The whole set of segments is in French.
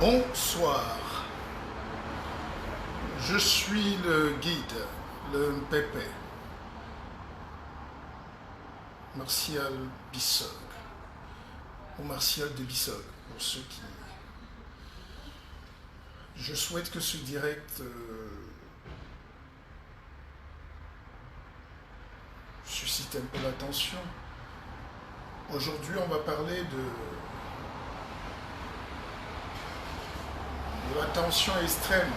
Bonsoir, je suis le guide, le MPP, Martial Bissog, ou Martial de Bissog, pour ceux qui... Je souhaite que ce direct suscite un peu l'attention. Aujourd'hui, on va parler de la tension extrême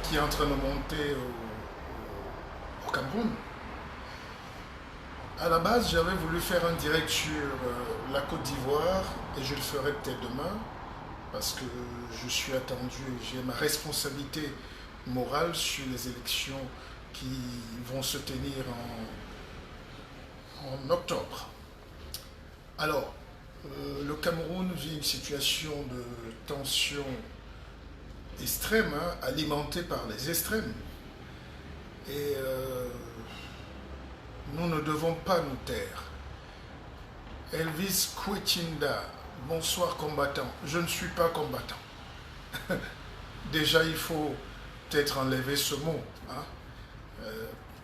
qui est en train de monter au Cameroun. À la base, j'avais voulu faire un direct sur la Côte d'Ivoire et je le ferai peut-être demain parce que je suis attendu et j'ai ma responsabilité morale sur les élections qui vont se tenir en octobre. Alors, le Cameroun vit une situation de tension extrême, alimentée par les extrêmes. Et nous ne devons pas nous taire. Elvis Kwetinda, bonsoir combattant. Je ne suis pas combattant. Déjà, il faut peut-être enlever ce mot.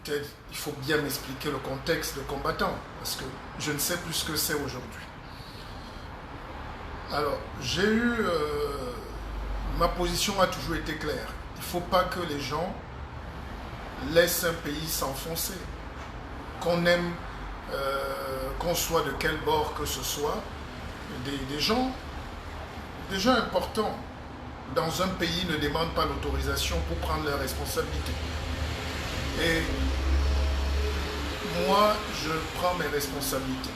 Peut-être il faut bien m'expliquer le contexte de combattant, parce que je ne sais plus ce que c'est aujourd'hui. Alors, j'ai eu... ma position a toujours été claire. Il ne faut pas que les gens laissent un pays s'enfoncer. Qu'on aime, qu'on soit de quel bord que ce soit, des gens importants dans un pays ne demandent pas l'autorisation pour prendre leurs responsabilités. Et moi, je prends mes responsabilités.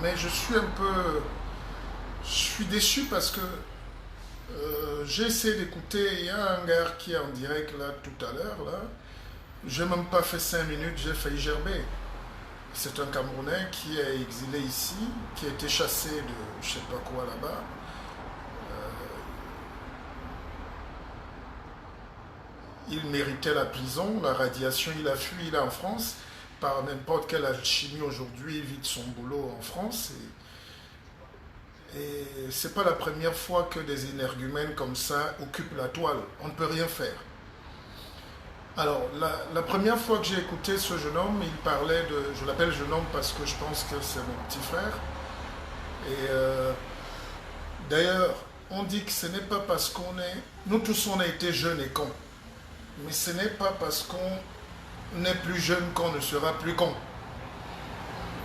Mais je suis déçu parce que j'ai essayé d'écouter, il y a un gars qui est en direct là tout à l'heure, là. Je n'ai même pas fait 5 minutes, j'ai failli gerber. C'est un Camerounais qui est exilé ici, qui a été chassé de je ne sais pas quoi là-bas. Il méritait la prison, la radiation, il a fui, il est en France. Par n'importe quelle alchimie aujourd'hui, il vit de son boulot en France. Et ce n'est pas la première fois que des énergumènes comme ça occupent la toile. On ne peut rien faire. Alors, la première fois que j'ai écouté ce jeune homme, il parlait de... Je l'appelle jeune homme parce que je pense que c'est mon petit frère. Et d'ailleurs, on dit que ce n'est pas parce qu'on est... Nous tous, on a été jeunes et cons. Mais ce n'est pas parce qu'on est plus jeune qu'on ne sera plus con.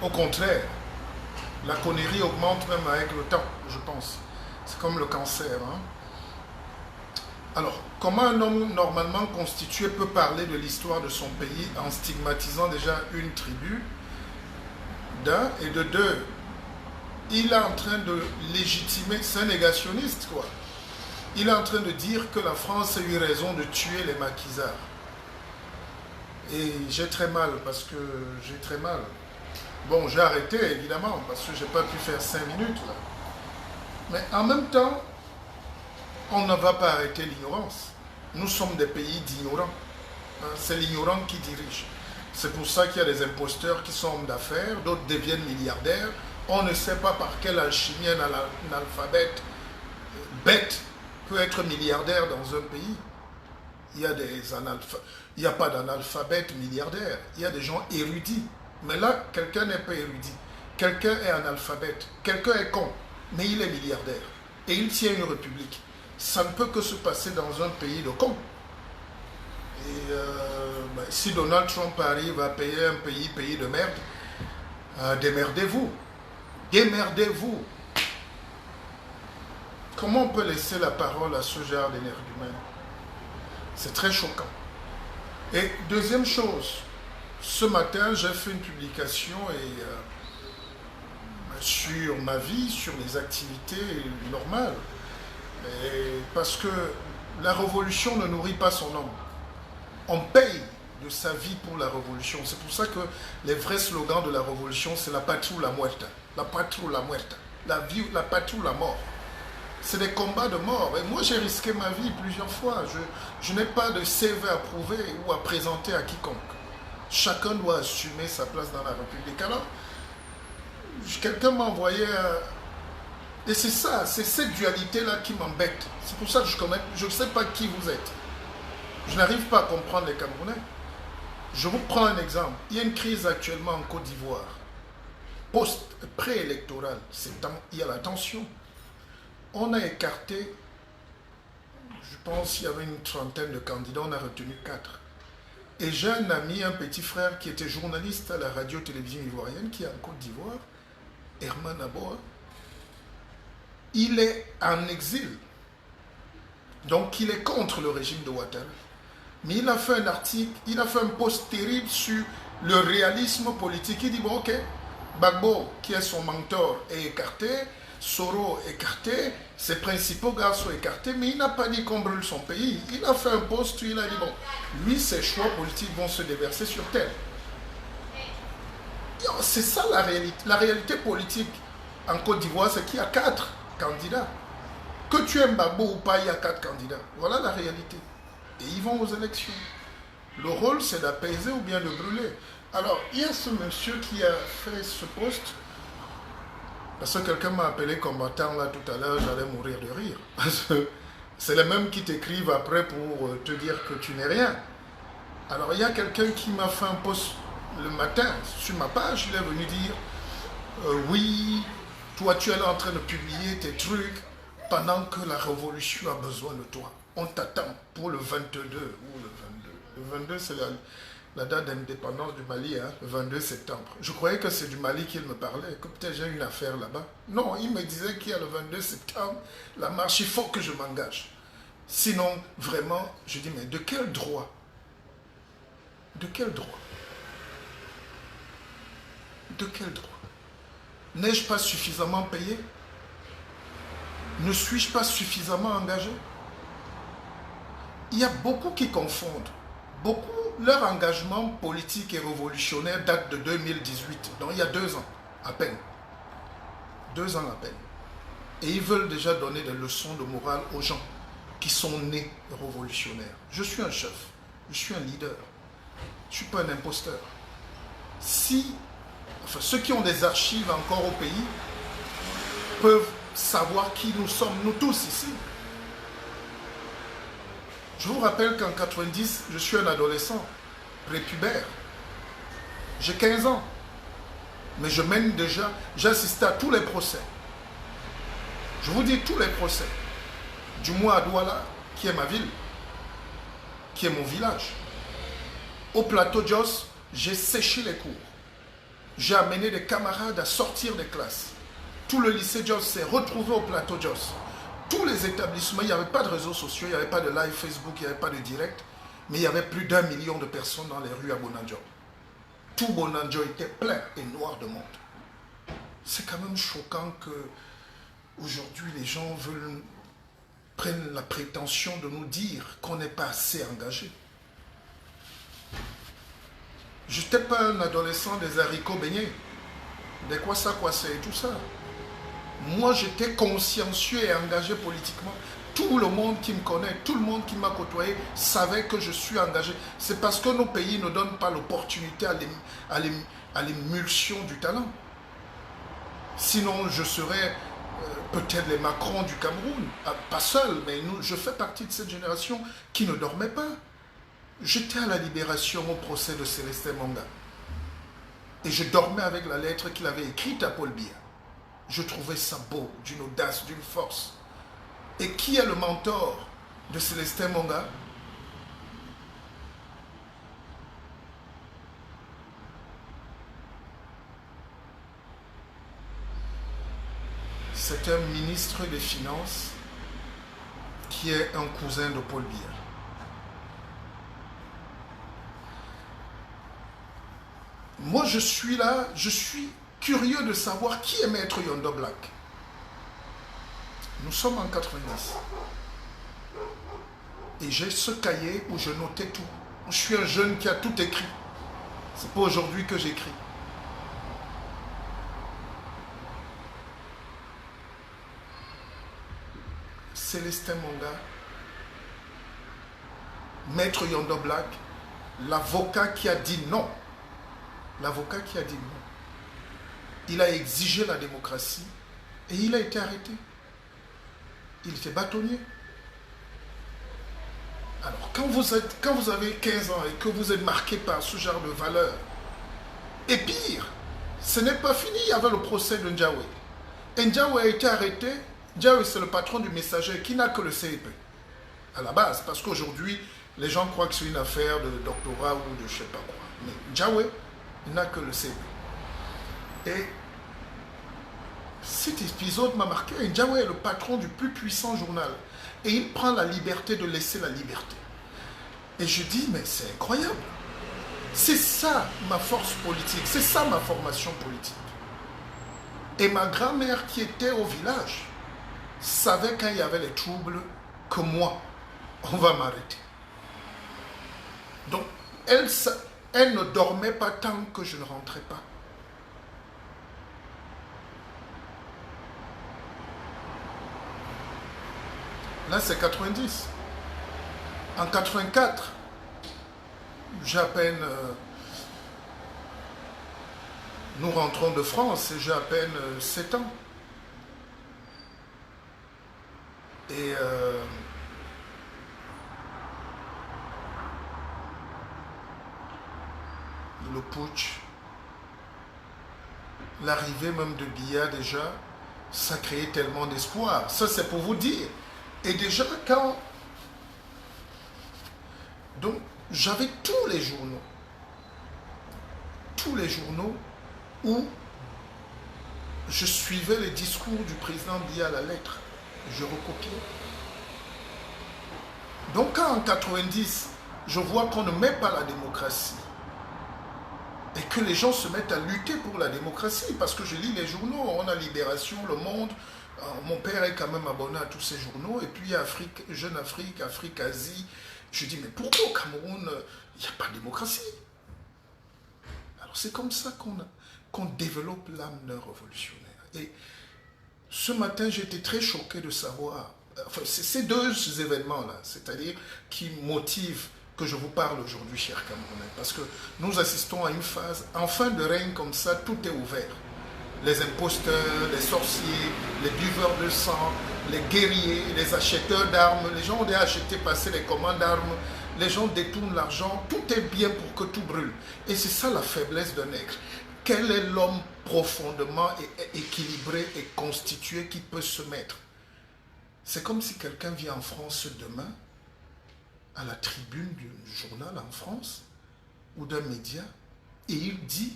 Au contraire, la connerie augmente même avec le temps, je pense. C'est comme le cancer. Alors, comment un homme normalement constitué peut parler de l'histoire de son pays en stigmatisant déjà une tribu, d'un, et de deux, il est en train de légitimer, c'est un négationniste quoi. Il est en train de dire que la France a eu raison de tuer les maquisards. Et j'ai très mal, parce que j'ai très mal. Bon, j'ai arrêté évidemment, parce que je n'ai pas pu faire 5 minutes là. Mais en même temps, on ne va pas arrêter l'ignorance. Nous sommes des pays d'ignorants. C'est l'ignorant qui dirige. C'est pour ça qu'il y a des imposteurs qui sont hommes d'affaires, d'autres deviennent milliardaires. On ne sait pas par quelle alchimie un alphabet bête peut être milliardaire dans un pays. Il n'y a pas d'analphabète milliardaire. Il y a des gens érudits. Mais là, quelqu'un n'est pas érudit. Quelqu'un est analphabète. Quelqu'un est con. Mais il est milliardaire. Et il tient une république. Ça ne peut que se passer dans un pays de cons. Et si Donald Trump arrive à payer un pays de merde, démerdez-vous. Démerdez-vous. Comment on peut laisser la parole à ce genre d'énergumène? C'est très choquant. Et deuxième chose, ce matin, j'ai fait une publication sur ma vie, sur les activités normales. Parce que la révolution ne nourrit pas son homme. On paye de sa vie pour la révolution. C'est pour ça que les vrais slogans de la révolution, c'est la patrie ou la muerte. La patrie ou la muerte. La vie, la patrie ou la mort. C'est des combats de mort. Et moi, j'ai risqué ma vie plusieurs fois. Je n'ai pas de CV à prouver ou à présenter à quiconque. Chacun doit assumer sa place dans la République. Alors, quelqu'un m'a envoyé Et c'est ça, c'est cette dualité-là qui m'embête. C'est pour ça que je ne sais pas qui vous êtes. Je n'arrive pas à comprendre les Camerounais. Je vous prends un exemple. Il y a une crise actuellement en Côte d'Ivoire. Préélectorale. Il y a la tension. On a écarté, je pense qu'il y avait une trentaine de candidats, on a retenu 4. Et j'ai un ami, un petit frère qui était journaliste à la radio-télévision ivoirienne, qui est en Côte d'Ivoire, Herman Aboa. Il est en exil. Donc il est contre le régime de Ouattara. Mais il a fait un article, il a fait un post terrible sur le réalisme politique. Il dit, bon ok, Gbagbo, qui est son mentor, est écarté, Soro écarté, ses principaux gars sont écartés, mais il n'a pas dit qu'on brûle son pays. Il a fait un post où il a dit, bon, lui, ses choix politiques vont se déverser sur terre. C'est ça la réalité. La réalité politique en Côte d'Ivoire, c'est qu'il y a 4 candidats. Que tu aimes Gbagbo ou pas, il y a 4 candidats. Voilà la réalité. Et ils vont aux élections. Le rôle, c'est d'apaiser ou bien de brûler. Alors, il y a ce monsieur qui a fait ce post, parce que quelqu'un m'a appelé combattant là tout à l'heure, j'allais mourir de rire. Parce que c'est les mêmes qui t'écrivent après pour te dire que tu n'es rien. Alors, il y a quelqu'un qui m'a fait un post le matin sur ma page, il est venu dire oui, toi tu es là en train de publier tes trucs pendant que la révolution a besoin de toi. On t'attend pour le 22 ou le 22. Le 22, c'est la date d'indépendance du Mali, hein, le 22 septembre. Je croyais que c'est du Mali qu'il me parlait, que peut-être j'ai une affaire là-bas. Non, il me disait qu'il y a le 22 septembre, la marche, il faut que je m'engage. Sinon, vraiment, je dis, mais de quel droit? De quel droit? De quel droit? N'ai-je pas suffisamment payé? Ne suis-je pas suffisamment engagé? Il y a beaucoup qui confondent. Beaucoup, leur engagement politique et révolutionnaire date de 2018, donc il y a 2 ans à peine. 2 ans à peine. Et ils veulent déjà donner des leçons de morale aux gens qui sont nés révolutionnaires. Je suis un chef, je suis un leader, je ne suis pas un imposteur. Ceux qui ont des archives encore au pays peuvent savoir qui nous sommes, nous tous ici. Je vous rappelle qu'en 90, je suis un adolescent, prépubère. J'ai 15 ans. Mais je mène déjà, j'ai assisté à tous les procès. Je vous dis tous les procès. Du moins à Douala, qui est ma ville, qui est mon village. Au plateau Jos, j'ai séché les cours. J'ai amené des camarades à sortir des classes. Tout le lycée Jos s'est retrouvé au plateau Jos. Tous les établissements, il n'y avait pas de réseaux sociaux, il n'y avait pas de live Facebook, il n'y avait pas de direct, mais il y avait plus d'1 million de personnes dans les rues à Bonadjo. Tout Bonadjo était plein et noir de monde. C'est quand même choquant que aujourd'hui les gens prennent la prétention de nous dire qu'on n'est pas assez engagé. Je n'étais pas un adolescent des haricots beignets, des quoi ça et tout ça. Moi, j'étais consciencieux et engagé politiquement. Tout le monde qui me connaît, tout le monde qui m'a côtoyé savait que je suis engagé. C'est parce que nos pays ne donnent pas l'opportunité à l'émulsion du talent. Sinon, je serais peut-être les Macron du Cameroun. Pas seul, mais je fais partie de cette génération qui ne dormait pas. J'étais à la Libération au procès de Célestin Monga. Et je dormais avec la lettre qu'il avait écrite à Paul Biya. Je trouvais ça beau, d'une audace, d'une force. Et qui est le mentor de Célestin Monga? C'est un ministre des Finances qui est un cousin de Paul Biya. Moi, je suis là, je suis curieux de savoir qui est Maître Yondo Black. Nous sommes en 90. Et j'ai ce cahier où je notais tout. Je suis un jeune qui a tout écrit. C'est pas aujourd'hui que j'écris. Célestin Monga, Maître Yondo Black, l'avocat qui a dit non. L'avocat qui a dit non. Il a exigé la démocratie Et il a été arrêté. Il était bâtonnier. Alors, quand vous avez 15 ans et que vous êtes marqué par ce genre de valeurs, et pire, ce n'est pas fini, il y avait le procès de Ndiawe. Et Ndiawe a été arrêté. Ndiawe, c'est le patron du Messager qui n'a que le CEP, à la base, parce qu'aujourd'hui, les gens croient que c'est une affaire de doctorat ou de je ne sais pas quoi. Mais Ndiawe, il n'a que le CEP. Et cet épisode m'a marqué. Ndiawe est le patron du plus puissant journal. Et il prend la liberté de laisser la liberté. Et je dis, mais c'est incroyable. C'est ça ma force politique. C'est ça ma formation politique. Et ma grand-mère qui était au village savait quand il y avait les troubles que moi, on va m'arrêter. Donc, elle ne dormait pas tant que je ne rentrais pas. Là, c'est 90. En 84, j'ai à peine... nous rentrons de France et j'ai à peine 7 ans. Et... le putsch, l'arrivée même de Biya déjà, ça créait tellement d'espoir. Ça, c'est pour vous dire. Et déjà, quand... Donc, j'avais tous les journaux où je suivais les discours du président Biya à la lettre. Je recopiais. Donc, quand en 90, je vois qu'on ne met pas la démocratie, et que les gens se mettent à lutter pour la démocratie, parce que je lis les journaux, on a Libération, Le Monde, mon père est quand même abonné à tous ces journaux, et puis Afrique, Jeune Afrique, Afrique, Asie. Je dis, mais pourquoi au Cameroun, il n'y a pas de démocratie? Alors c'est comme ça qu'on développe l'âme d'un révolutionnaire. Et ce matin, j'étais très choqué de savoir, enfin, ces deux événements-là, c'est-à-dire qui motivent que je vous parle aujourd'hui, chers Camerounais, parce que nous assistons à une phase, en fin de règne comme ça, tout est ouvert. Les imposteurs, les sorciers, les buveurs de sang, les guerriers, les acheteurs d'armes, les gens ont déjà acheté, passé les commandes d'armes, les gens détournent l'argent, tout est bien pour que tout brûle. Et c'est ça la faiblesse d'un nègre. Quel est l'homme profondément équilibré et constitué qui peut se mettre? C'est comme si quelqu'un vient en France demain, à la tribune du journal en France ou d'un média, et il dit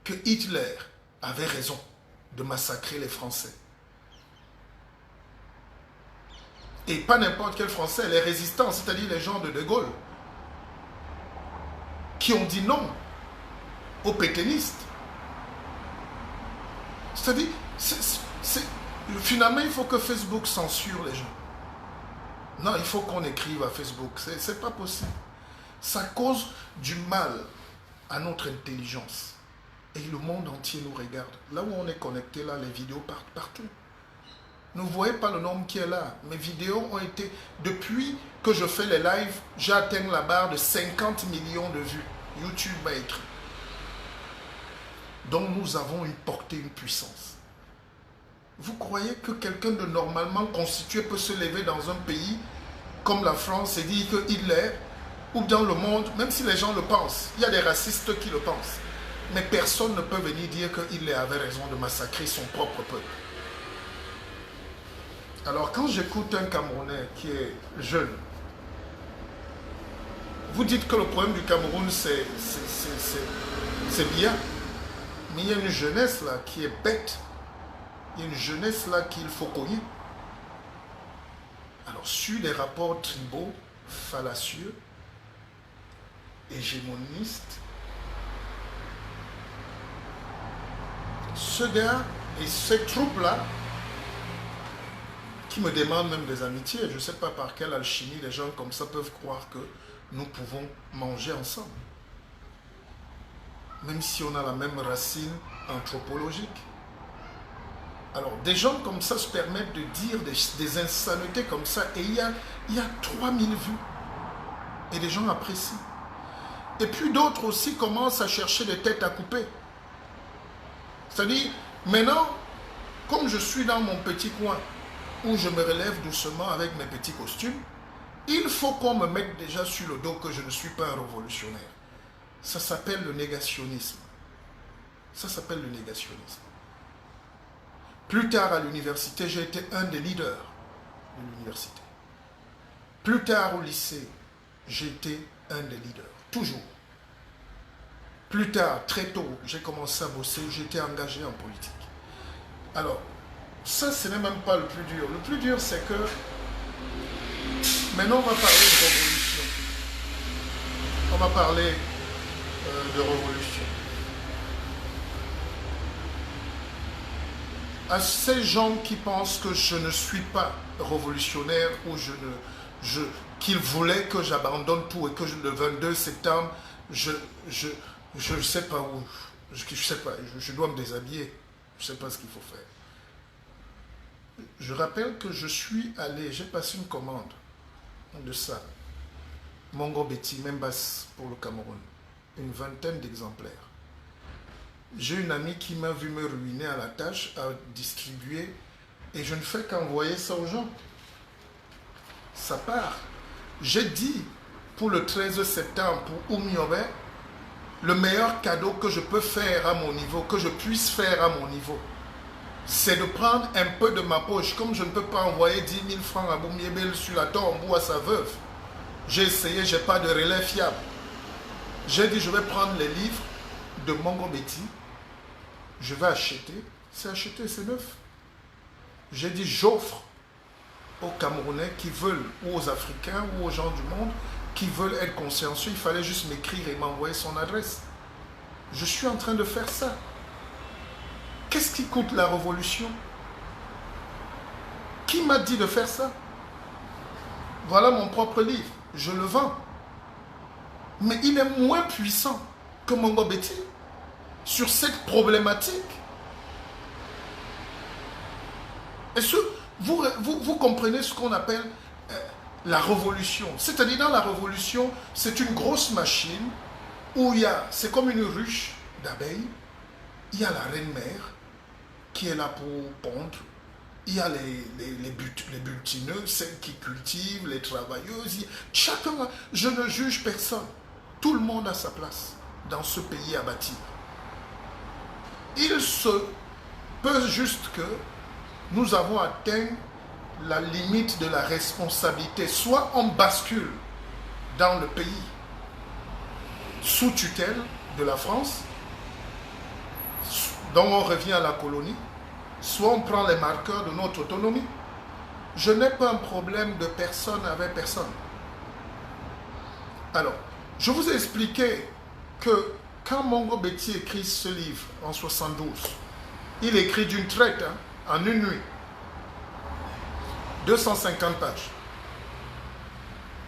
que Hitler avait raison de massacrer les Français. Et pas n'importe quel Français, les résistants, c'est-à-dire les gens de Gaulle, qui ont dit non aux pétainistes. C'est-à-dire, finalement, il faut que Facebook censure les gens. Non, il faut qu'on écrive à Facebook. C'est pas possible. Ça cause du mal à notre intelligence. Et le monde entier nous regarde. Là où on est connecté, là, les vidéos partent partout. Ne voyez pas le nombre qui est là. Mes vidéos ont été... Depuis que je fais les lives, j'ai atteint la barre de 50 millions de vues. YouTube m'a écrit. Donc nous avons une portée, une puissance. Vous croyez que quelqu'un de normalement constitué peut se lever dans un pays comme la France et dire que Hitler, ou dans le monde, même si les gens le pensent, il y a des racistes qui le pensent, mais personne ne peut venir dire que Hitler avait raison de massacrer son propre peuple. Alors quand j'écoute un Camerounais qui est jeune, vous dites que le problème du Cameroun c'est bien, mais il y a une jeunesse là qui est bête. Il y a une jeunesse là qu'il faut cogner. Alors, sur les rapports tribaux fallacieux, hégémonistes, ce gars et ces troupes-là, qui me demandent même des amitiés, je ne sais pas par quelle alchimie les gens comme ça peuvent croire que nous pouvons manger ensemble. Même si on a la même racine anthropologique. Alors, des gens comme ça se permettent de dire des insanités comme ça, et il y a 3000 vues. Et les gens apprécient. Et puis d'autres aussi commencent à chercher des têtes à couper. C'est-à-dire, maintenant, comme je suis dans mon petit coin, où je me relève doucement avec mes petits costumes, il faut qu'on me mette déjà sur le dos que je ne suis pas un révolutionnaire. Ça s'appelle le négationnisme. Ça s'appelle le négationnisme. Plus tard à l'université, j'ai été un des leaders de l'université. Plus tard au lycée, j'ai été un des leaders. Toujours. Plus tard, très tôt, j'ai commencé à bosser, j'étais engagé en politique. Alors, ça, ce n'est même pas le plus dur. Le plus dur, c'est que maintenant, on va parler de révolution. On va parler de révolution. À ces gens qui pensent que je ne suis pas révolutionnaire ou qu'ils voulaient que j'abandonne tout et que le 22 septembre, je ne sais pas où, je dois me déshabiller, je ne sais pas ce qu'il faut faire. Je rappelle que je suis allé, j'ai passé une commande de ça, Mongo Betty, Membas pour le Cameroun, une vingtaine d'exemplaires. J'ai une amie qui m'a vu me ruiner à la tâche, à distribuer, et je ne fais qu'envoyer ça aux gens. Ça part. J'ai dit pour le 13 septembre, pour Oumiobe, le meilleur cadeau que je peux faire à mon niveau, que je puisse faire à mon niveau, c'est de prendre un peu de ma poche. Comme je ne peux pas envoyer 10 000 francs à Boumiebel sur la tombe ou à sa veuve, j'ai essayé, je n'ai pas de relais fiable. J'ai dit, je vais prendre les livres de Mongo Betty, je vais acheter, c'est neuf. J'ai dit, j'offre aux Camerounais qui veulent, ou aux Africains, ou aux gens du monde, qui veulent être consciencieux, il fallait juste m'écrire et m'envoyer son adresse. Je suis en train de faire ça. Qu'est-ce qui coûte la révolution? Qui m'a dit de faire ça? Voilà mon propre livre, je le vends. Mais il est moins puissant que Mongo Betty sur cette problématique. Est-ce que vous comprenez ce qu'on appelle la révolution? C'est-à-dire dans la révolution, c'est une grosse machine où il y a, c'est comme une ruche d'abeilles, il y a la reine-mère qui est là pour pondre, il y a les butineux, celles qui cultivent, les travailleuses, chacun, je ne juge personne, tout le monde a sa place dans ce pays à bâtir. Il se peut juste que nous avons atteint la limite de la responsabilité. Soit on bascule dans le pays sous tutelle de la France, dont on revient à la colonie, soit on prend les marqueurs de notre autonomie. Je n'ai pas un problème de personne avec personne. Alors, je vous ai expliqué que quand Mongo Betty écrit ce livre en 72, il écrit d'une traite, en une nuit. 250 pages.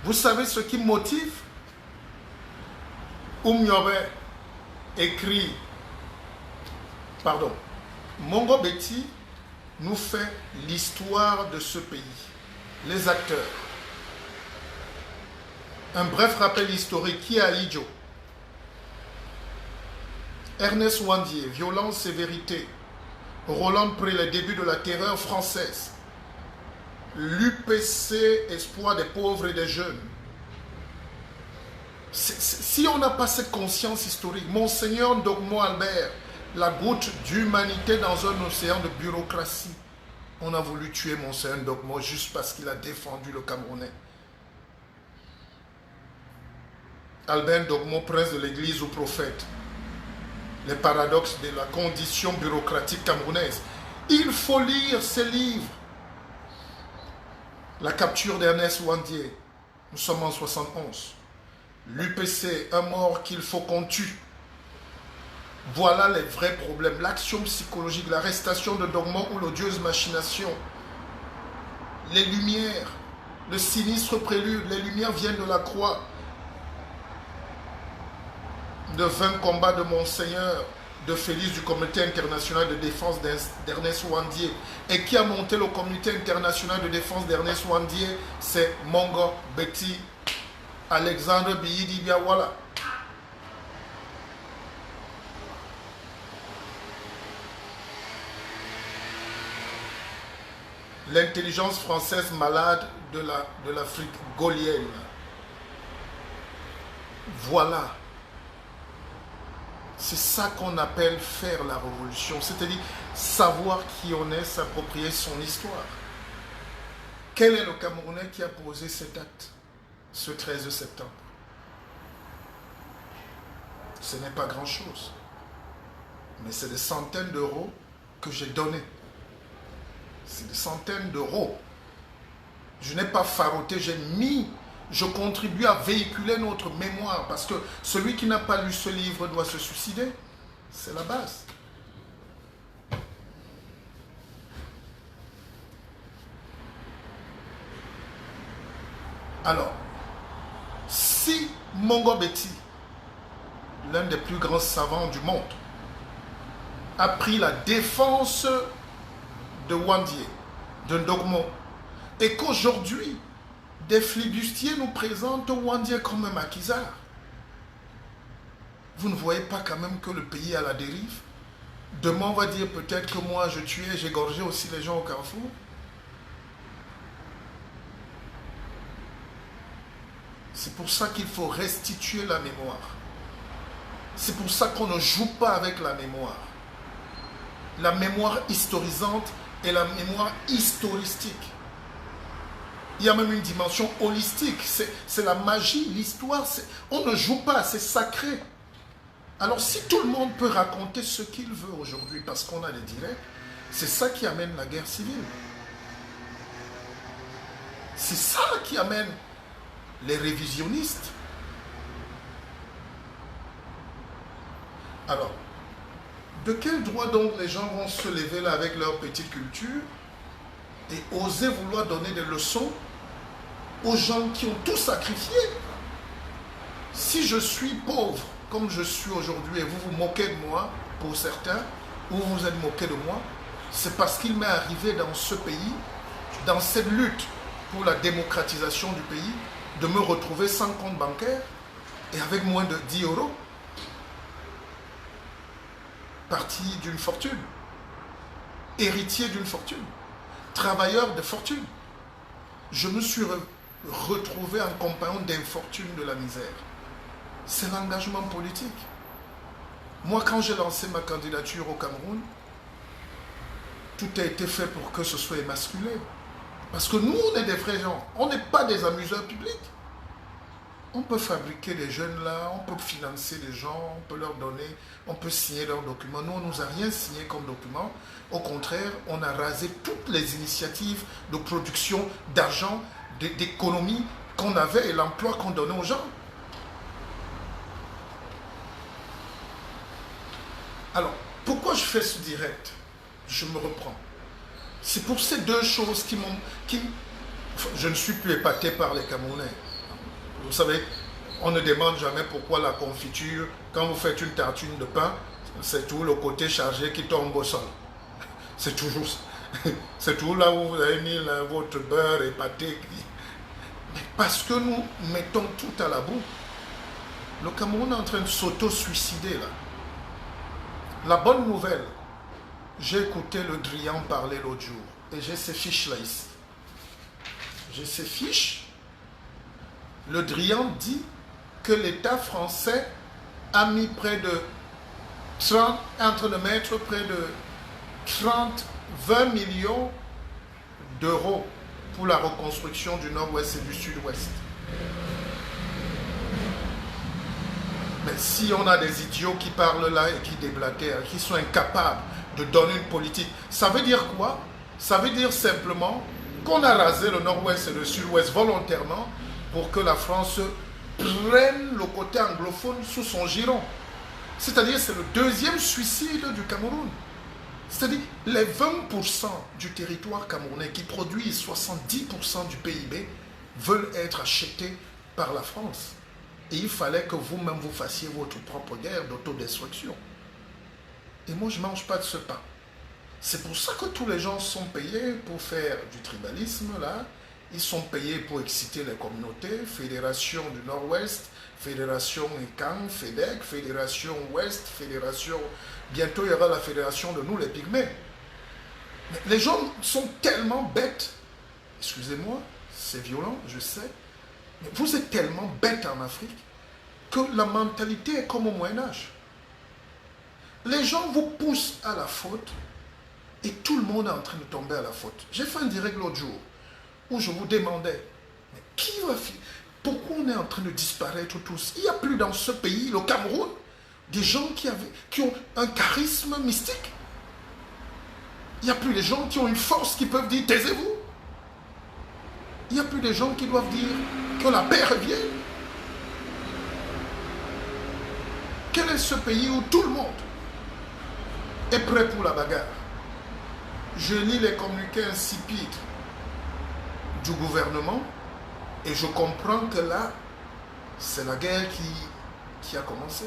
Vous savez ce qui motive? écrit, pardon, Mongo Betty nous fait l'histoire de ce pays, les acteurs. Un bref rappel historique, qui a Idjo? Ernest Ouandié, Violence et vérité. Roland Pré, les débuts de la terreur française. L'UPC, espoir des pauvres et des jeunes. Si on n'a pas cette conscience historique, Monseigneur Ndogmo Albert, la goutte d'humanité dans un océan de bureaucratie. On a voulu tuer Monseigneur Ndogmo juste parce qu'il a défendu le Camerounais. Albert Ndogmo, prince de l'église ou prophète. Les paradoxes de la condition bureaucratique camerounaise. Il faut lire ces livres. La capture d'Ernest Ouandié. Nous sommes en 71. L'UPC, un mort qu'il faut qu'on tue. Voilà les vrais problèmes. L'action psychologique, l'arrestation de Ndogmo ou l'odieuse machination. Les lumières, le sinistre prélude, les lumières viennent de la croix. De 20 combats de Monseigneur, de Félix du Comité international de défense d'Ernest Ouandié. Et qui a monté le Comité international de défense d'Ernest Ouandié? C'est Mongo Betty, Alexandre Biyidi Biawala. l'intelligence française malade de l'Afrique gaulienne. Voilà. C'est ça qu'on appelle faire la révolution, c'est-à-dire savoir qui on est, s'approprier son histoire. Quel est le Camerounais qui a posé cet acte, ce 13 septembre? Ce n'est pas grand-chose, mais c'est des centaines d'euros que j'ai donnés. C'est des centaines d'euros. Je n'ai pas faroté, je contribue à véhiculer notre mémoire, parce que celui qui n'a pas lu ce livre doit se suicider. C'est la base. Alors, si Mongo Betty, l'un des plus grands savants du monde, a pris la défense de Wandier, de Ndogmo, et qu'aujourd'hui, des flibustiers nous présentent Wandier comme un maquisard, vous ne voyez pas quand même que le pays est à la dérive? Demain, on va dire peut-être que moi, je tuais, j'égorgeais aussi les gens au Carrefour. C'est pour ça qu'il faut restituer la mémoire. C'est pour ça qu'on ne joue pas avec la mémoire. La mémoire historisante et la mémoire historistique. Il y a même une dimension holistique. C'est la magie, l'histoire. On ne joue pas, c'est sacré. Alors si tout le monde peut raconter ce qu'il veut aujourd'hui parce qu'on a les directs, c'est ça qui amène la guerre civile. C'est ça qui amène les révisionnistes. Alors, de quel droit donc les gens vont se lever là avec leur petite culture et oser vouloir donner des leçons aux gens qui ont tout sacrifié? Si je suis pauvre comme je suis aujourd'hui et vous vous moquez de moi, pour certains, ou vous vous êtes moqué de moi, c'est parce qu'il m'est arrivé dans ce pays, dans cette lutte pour la démocratisation du pays, de me retrouver sans compte bancaire et avec moins de 10 euros, parti d'une fortune, héritier d'une fortune, travailleur de fortune. Je me suis retrouvé en compagnon d'infortune de la misère. C'est l'engagement politique. Moi, quand j'ai lancé ma candidature au Cameroun, tout a été fait pour que ce soit émasculé. Parce que nous, on est des vrais gens. On n'est pas des amuseurs publics. On peut fabriquer des jeunes là, on peut financer des gens, on peut leur donner, on peut signer leurs documents. Nous, on ne nous a rien signé comme document. Au contraire, on a rasé toutes les initiatives de production d'argent, d'économie qu'on avait et l'emploi qu'on donnait aux gens. Alors, pourquoi je fais ce direct? Je me reprends. C'est pour ces deux choses qui m'ont... Je ne suis plus épaté par les Camerounais. Vous savez, on ne demande jamais pourquoi la confiture, quand vous faites une tartine de pain, c'est tout le côté chargé qui tombe au sol. C'est toujours ça. C'est tout là où vous avez mis votre beurre épaté. Mais parce que nous mettons tout à la boue. Le Cameroun est en train de s'auto-suicider là. La bonne nouvelle, j'ai écouté le Drian parler l'autre jour et j'ai ces fiches là ici. J'ai ces fiches. Le Drian dit que l'État français a mis près de 30, en train de mettre près de 20 millions d'euros pour la reconstruction du nord-ouest et du sud-ouest. Mais si on a des idiots qui parlent là et qui déblatèrent, qui sont incapables de donner une politique, ça veut dire quoi? Ça veut dire simplement qu'on a rasé le nord-ouest et le sud-ouest volontairement pour que la France prenne le côté anglophone sous son giron. C'est-à-dire c'est le deuxième suicide du Cameroun. C'est-à-dire les 20% du territoire camerounais qui produisent 70% du PIB veulent être achetés par la France. Et il fallait que vous-même vous fassiez votre propre guerre d'autodestruction. Et moi, je ne mange pas de ce pain. C'est pour ça que tous les gens sont payés pour faire du tribalisme, là. Ils sont payés pour exciter les communautés. Fédération du Nord-Ouest, Fédération ECAN, FEDEC, Fédération Ouest, Fédération... Bientôt, il y aura la fédération de nous, les Pygmées. Mais les gens sont tellement bêtes. Excusez-moi, c'est violent, je sais. Mais vous êtes tellement bêtes en Afrique que la mentalité est comme au Moyen-Âge. Les gens vous poussent à la faute et tout le monde est en train de tomber à la faute. J'ai fait un direct l'autre jour où je vous demandais, mais qui va faire? Pourquoi on est en train de disparaître tous? Il n'y a plus dans ce pays, le Cameroun, des gens qui ont un charisme mystique. Il n'y a plus des gens qui ont une force qui peuvent dire taisez-vous. Il n'y a plus des gens qui doivent dire que la paix revienne. Quel est ce pays où tout le monde est prêt pour la bagarre? Je lis les communiqués insipides du gouvernement et je comprends que là, c'est la guerre qui a commencé.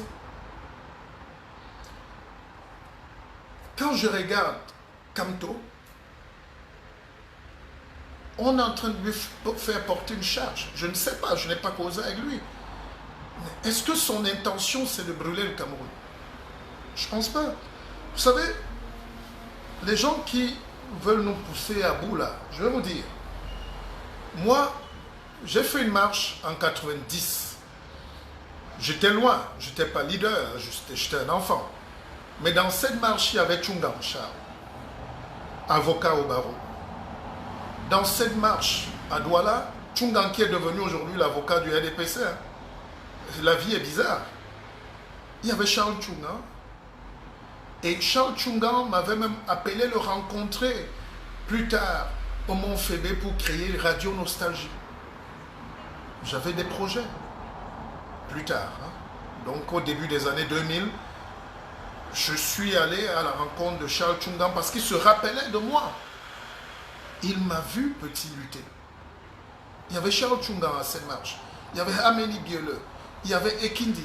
Quand je regarde Kamto, on est en train de lui faire porter une charge. Je ne sais pas, je n'ai pas causé avec lui. Mais est-ce que son intention, c'est de brûler le Cameroun? Je ne pense pas. Vous savez, les gens qui veulent nous pousser à bout là, je vais vous dire, moi, j'ai fait une marche en 90. J'étais loin, je n'étais pas leader, j'étais un enfant. Mais dans cette marche, il y avait Tchungan Charles, avocat au barreau. Dans cette marche à Douala, Tchungan qui est devenu aujourd'hui l'avocat du RDPC, hein. La vie est bizarre. Il y avait Charles Tchungan. Et Charles Tchungan m'avait même appelé le rencontrer plus tard au Mont Fébé pour créer Radio Nostalgie. J'avais des projets. Plus tard. Hein. Donc au début des années 2000, je suis allé à la rencontre de Charles Tchungan parce qu'il se rappelait de moi. Il m'a vu petit lutter. Il y avait Charles Tchungan à cette marche. Il y avait Amélie Bieleux. Il y avait Ekindi.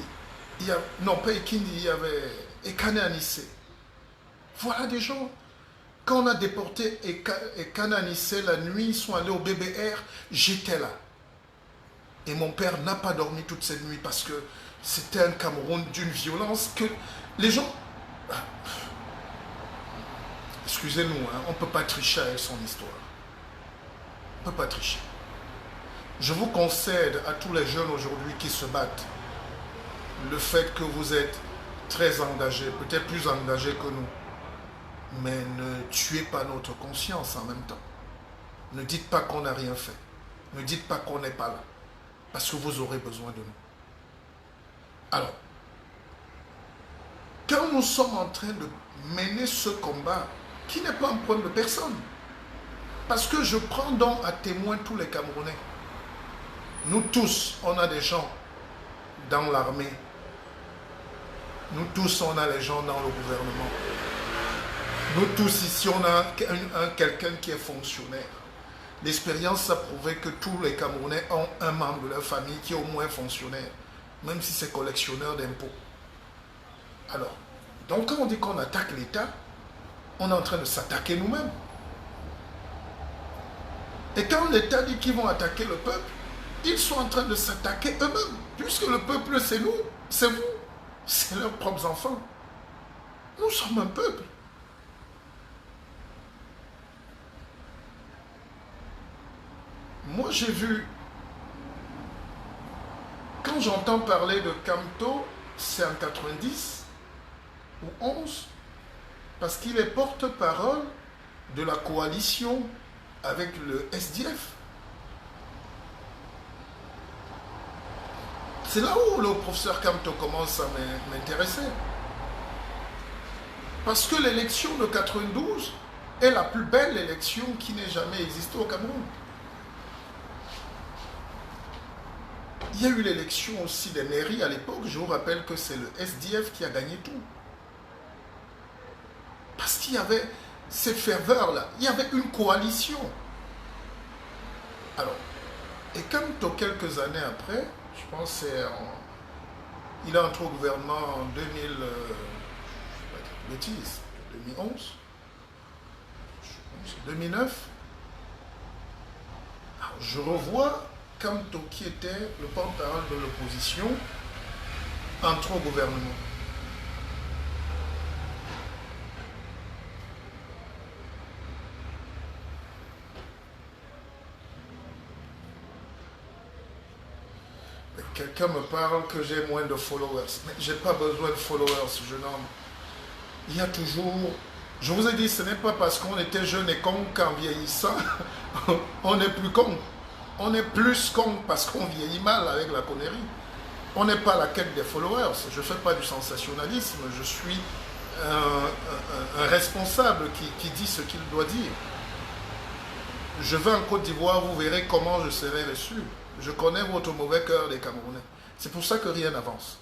Non, pas Ekindi, il y avait Ekane Anissé. Voilà des gens. Quand on a déporté Ekane Anissé la nuit, ils sont allés au BBR, j'étais là. Et mon père n'a pas dormi toute cette nuit parce que c'était un Cameroun d'une violence que les gens... Excusez-nous, hein, on ne peut pas tricher avec son histoire. On ne peut pas tricher. Je vous concède à tous les jeunes aujourd'hui qui se battent le fait que vous êtes très engagés, peut-être plus engagés que nous. Mais ne tuez pas notre conscience en même temps. Ne dites pas qu'on n'a rien fait. Ne dites pas qu'on n'est pas là. Parce que vous aurez besoin de nous. Alors, quand nous sommes en train de mener ce combat, qui n'est pas un problème de personne, parce que je prends donc à témoin tous les Camerounais. Nous tous, on a des gens dans l'armée. Nous tous, on a les gens dans le gouvernement. Nous tous ici, on a quelqu'un qui est fonctionnaire. L'expérience a prouvé que tous les Camerounais ont un membre de leur famille qui est au moins fonctionnaire, même si c'est collectionneur d'impôts. Alors, donc quand on dit qu'on attaque l'État, on est en train de s'attaquer nous-mêmes. Et quand l'État dit qu'ils vont attaquer le peuple, ils sont en train de s'attaquer eux-mêmes, puisque le peuple c'est nous, c'est vous, c'est leurs propres enfants. Nous sommes un peuple. Moi j'ai vu, quand j'entends parler de Kamto, c'est en 90 ou 11, parce qu'il est porte-parole de la coalition avec le SDF. C'est là où le professeur Kamto commence à m'intéresser. Parce que l'élection de 92 est la plus belle élection qui n'ait jamais existé au Cameroun. Il y a eu l'élection aussi des mairies à l'époque. Je vous rappelle que c'est le SDF qui a gagné tout. Parce qu'il y avait cette ferveur-là. Il y avait une coalition. Alors, et Kamto, quelques années après, je pense il est entré au gouvernement en 2000, bêtise, 2011, 2009. Alors, je revois Kamto, qui était le porte-parole de l'opposition, entre au gouvernement. quelqu'un me parle que j'ai moins de followers. Mais je n'ai pas besoin de followers, jeune homme. Il y a toujours... Je vous ai dit, ce n'est pas parce qu'on était jeune et con qu'en vieillissant, on est plus con. On est plus con parce qu'on vieillit mal avec la connerie. On n'est pas à la quête des followers. Je ne fais pas du sensationnalisme. Je suis un responsable qui dit ce qu'il doit dire. Je vais en Côte d'Ivoire, vous verrez comment je serai reçu. Je connais votre mauvais cœur des Camerounais. C'est pour ça que rien n'avance.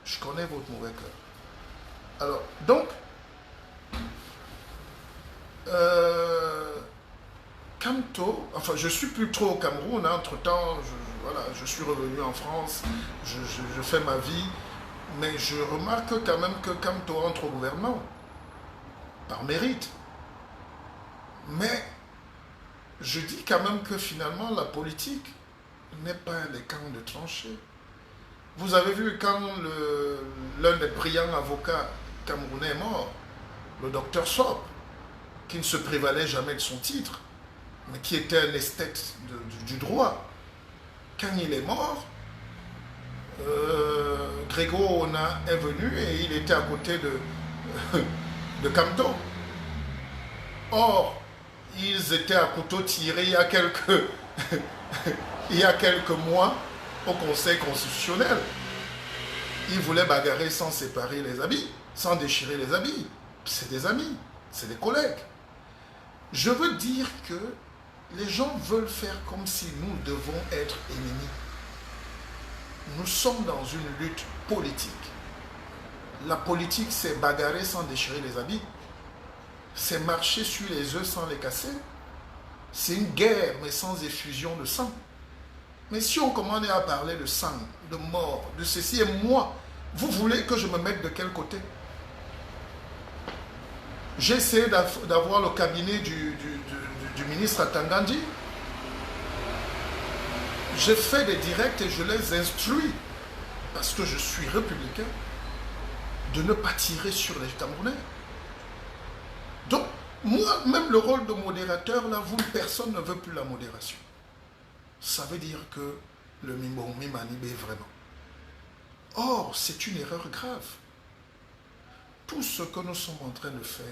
Je connais votre mauvais cœur. Alors, donc, Kamto, enfin je suis plus trop au Cameroun, hein, entre-temps, voilà, je suis revenu en France, je fais ma vie, mais je remarque quand même que Kamto entre au gouvernement, par mérite. Mais je dis quand même que finalement la politique n'est pas un des camps de tranchées. Vous avez vu quand l'un des brillants avocats camerounais est mort, le docteur Sop, qui ne se prévalait jamais de son titre, mais qui était un esthète du droit. Quand il est mort, Grégo Ona est venu et il était à côté de Kamto. Or, ils étaient à couteau tiré il y a quelques mois au Conseil constitutionnel. Ils voulaient bagarrer sans séparer les habits, sans déchirer les habits. C'est des amis, c'est des collègues. Je veux dire que les gens veulent faire comme si nous devons être ennemis. Nous sommes dans une lutte politique. La politique, c'est bagarrer sans déchirer les habits. C'est marcher sur les œufs sans les casser. C'est une guerre, mais sans effusion de sang. Mais si on commence à parler de sang, de mort, de ceci, et moi, vous voulez que je me mette de quel côté? J'ai essayé d'avoir le cabinet du ministre Atangandi. J'ai fait des directs et je les instruis, parce que je suis républicain, de ne pas tirer sur les Camerounais. Donc, moi, même le rôle de modérateur, là, personne ne veut plus la modération. Ça veut dire que le Mimboumi m'anime vraiment. Or, c'est une erreur grave. Tout ce que nous sommes en train de faire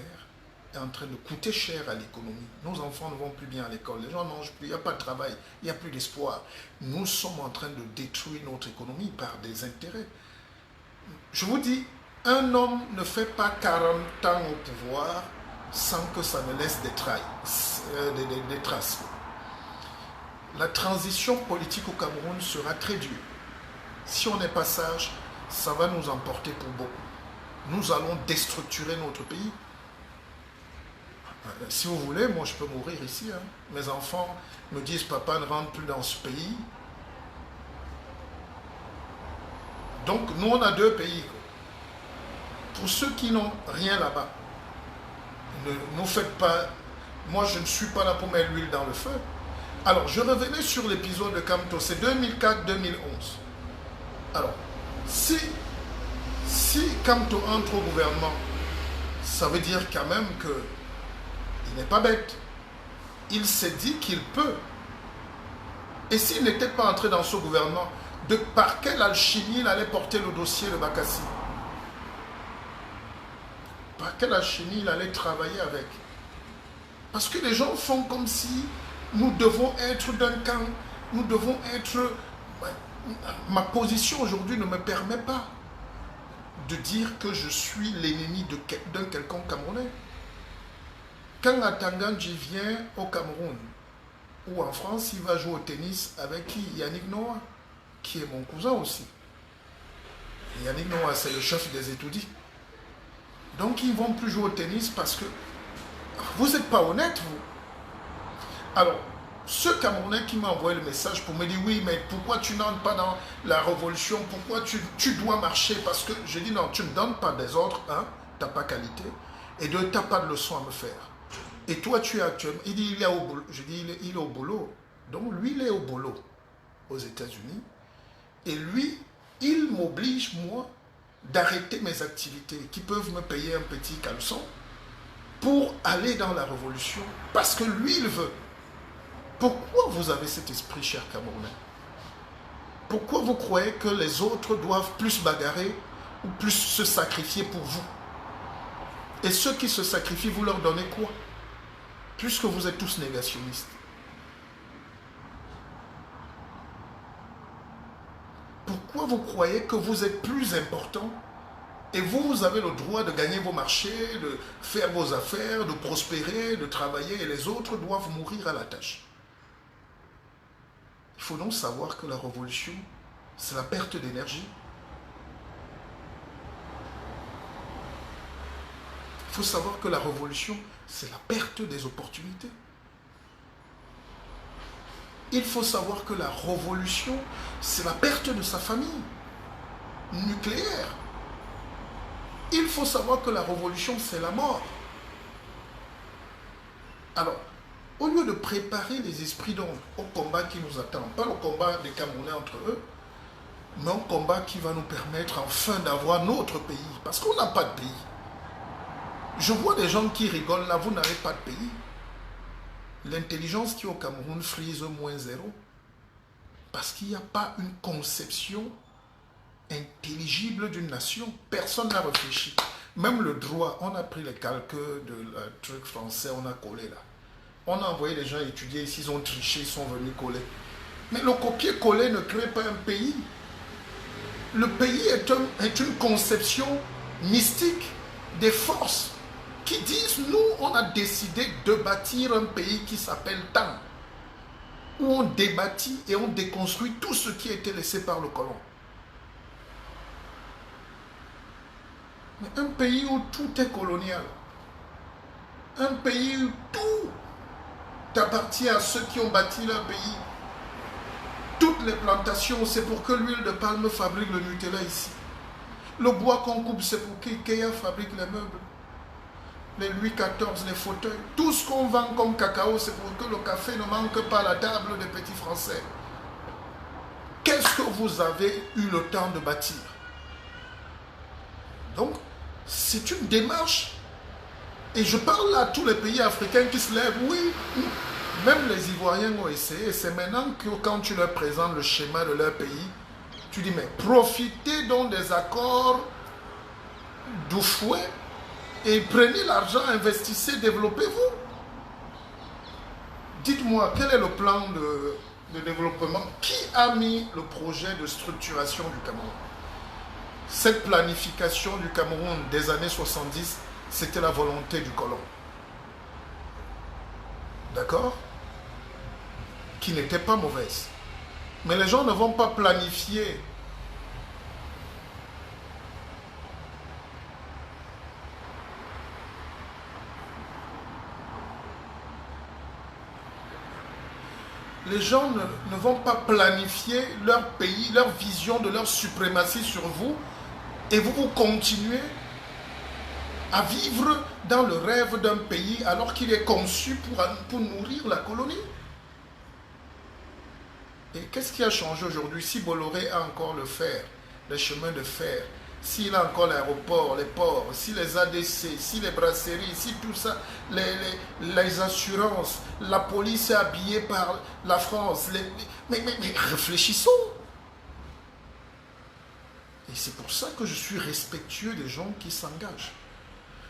est en train de coûter cher à l'économie. Nos enfants ne vont plus bien à l'école, les gens ne mangent plus, il n'y a pas de travail, il n'y a plus d'espoir. Nous sommes en train de détruire notre économie par des intérêts. Je vous dis, un homme ne fait pas 40 ans au pouvoir sans que ça ne laisse des traces. La transition politique au Cameroun sera très dure. Si on n'est pas sage, ça va nous emporter pour beaucoup. Nous allons déstructurer notre pays. Si vous voulez, moi je peux mourir ici. Hein. Mes enfants me disent, papa, ne rentre plus dans ce pays. Donc nous on a deux pays. Pour ceux qui n'ont rien là-bas, ne nous faites pas... Moi je ne suis pas là pour mettre l'huile dans le feu. Alors je revenais sur l'épisode de Kamto, c'est 2004-2011. Alors, si Kamto entre au gouvernement, ça veut dire quand même que il n'est pas bête. Il s'est dit qu'il peut. Et s'il n'était pas entré dans ce gouvernement, par quelle alchimie il allait porter le dossier de Bakassi? Par quelle alchimie il allait travailler avec? Parce que les gens font comme si nous devons être d'un camp, nous devons être... Ma position aujourd'hui ne me permet pas de dire que je suis l'ennemi d'un quelconque Camerounais. Quand Atangandji vient au Cameroun ou en France, il va jouer au tennis avec qui? Yannick Noah, qui est mon cousin aussi. Yannick Noah, c'est le chef des étoudis. Donc ils ne vont plus jouer au tennis parce que vous n'êtes pas honnête, vous. Alors, ce Camerounais qui m'a envoyé le message pour me dire, oui, mais pourquoi tu n'entres pas dans la révolution? Pourquoi tu dois marcher? Parce que je dis, non, tu ne me donnes pas des ordres, un, tu n'as pas qualité, et deux, tu n'as pas de leçon à me faire. Et toi, tu es actuellement... Il dit, il est au boulot. Je dis, il est au boulot. Donc, lui, il est au boulot aux États-Unis. Et lui, il m'oblige, moi, d'arrêter mes activités qui peuvent me payer un petit caleçon pour aller dans la révolution. Parce que lui, il veut. Pourquoi vous avez cet esprit, cher Camerounais? Pourquoi vous croyez que les autres doivent plus bagarrer ou plus se sacrifier pour vous? Et ceux qui se sacrifient, vous leur donnez quoi? Puisque vous êtes tous négationnistes. Pourquoi vous croyez que vous êtes plus important et vous, vous avez le droit de gagner vos marchés, de faire vos affaires, de prospérer, de travailler, et les autres doivent mourir à la tâche? Il faut donc savoir que la révolution, c'est la perte d'énergie. Il faut savoir que la révolution, c'est la perte des opportunités. Il faut savoir que la révolution, c'est la perte de sa famille nucléaire. Il faut savoir que la révolution, c'est la mort. Alors, au lieu de préparer les esprits donc au combat qui nous attend, pas le combat des Camerounais entre eux, mais un combat qui va nous permettre enfin d'avoir notre pays. Parce qu'on n'a pas de pays. Je vois des gens qui rigolent là, vous n'avez pas de pays. L'intelligence qui est au Cameroun frise -0. Parce qu'il n'y a pas une conception intelligible d'une nation. Personne n'a réfléchi. Même le droit, on a pris les calculs de la truc français, on a collé là. On a envoyé les gens étudier ici, ils ont triché, ils sont venus coller. Mais le copier-coller ne crée pas un pays. Le pays est une conception mystique des forces qui disent, nous, on a décidé de bâtir un pays qui s'appelle Tang, où on débâtit et on déconstruit tout ce qui a été laissé par le colon. Mais un pays où tout est colonial, un pays où tout appartient à ceux qui ont bâti leur pays, toutes les plantations, c'est pour que l'huile de palme fabrique le Nutella ici. Le bois qu'on coupe, c'est pour qu'IKEA fabrique les meubles. Les Louis XIV, les fauteuils. Tout ce qu'on vend comme cacao, c'est pour que le café ne manque pas à la table des petits Français. Qu'est-ce que vous avez eu le temps de bâtir? Donc, c'est une démarche. Et je parle à tous les pays africains qui se lèvent. Oui, même les Ivoiriens ont essayé. C'est maintenant que quand tu leur présentes le schéma de leur pays, tu dis, mais profitez donc des accords d'Oufoué et prenez l'argent, investissez, développez-vous. Dites-moi, quel est le plan de développement? Qui a mis le projet de structuration du Cameroun? Cette planification du Cameroun des années 70, c'était la volonté du colon. D'accord? Qui n'était pas mauvaise. Mais les gens ne vont pas planifier. Les gens ne vont pas planifier leur pays, leur vision de leur suprématie sur vous, et vous continuez à vivre dans le rêve d'un pays alors qu'il est conçu pour nourrir la colonie. Et qu'est-ce qui a changé aujourd'hui? Si Bolloré a encore le fer, les chemins de fer, s'il a encore l'aéroport, les ports, si les ADC, si les brasseries, si tout ça, les assurances, la police est habillée par la France. Mais réfléchissons. Et c'est pour ça que je suis respectueux des gens qui s'engagent.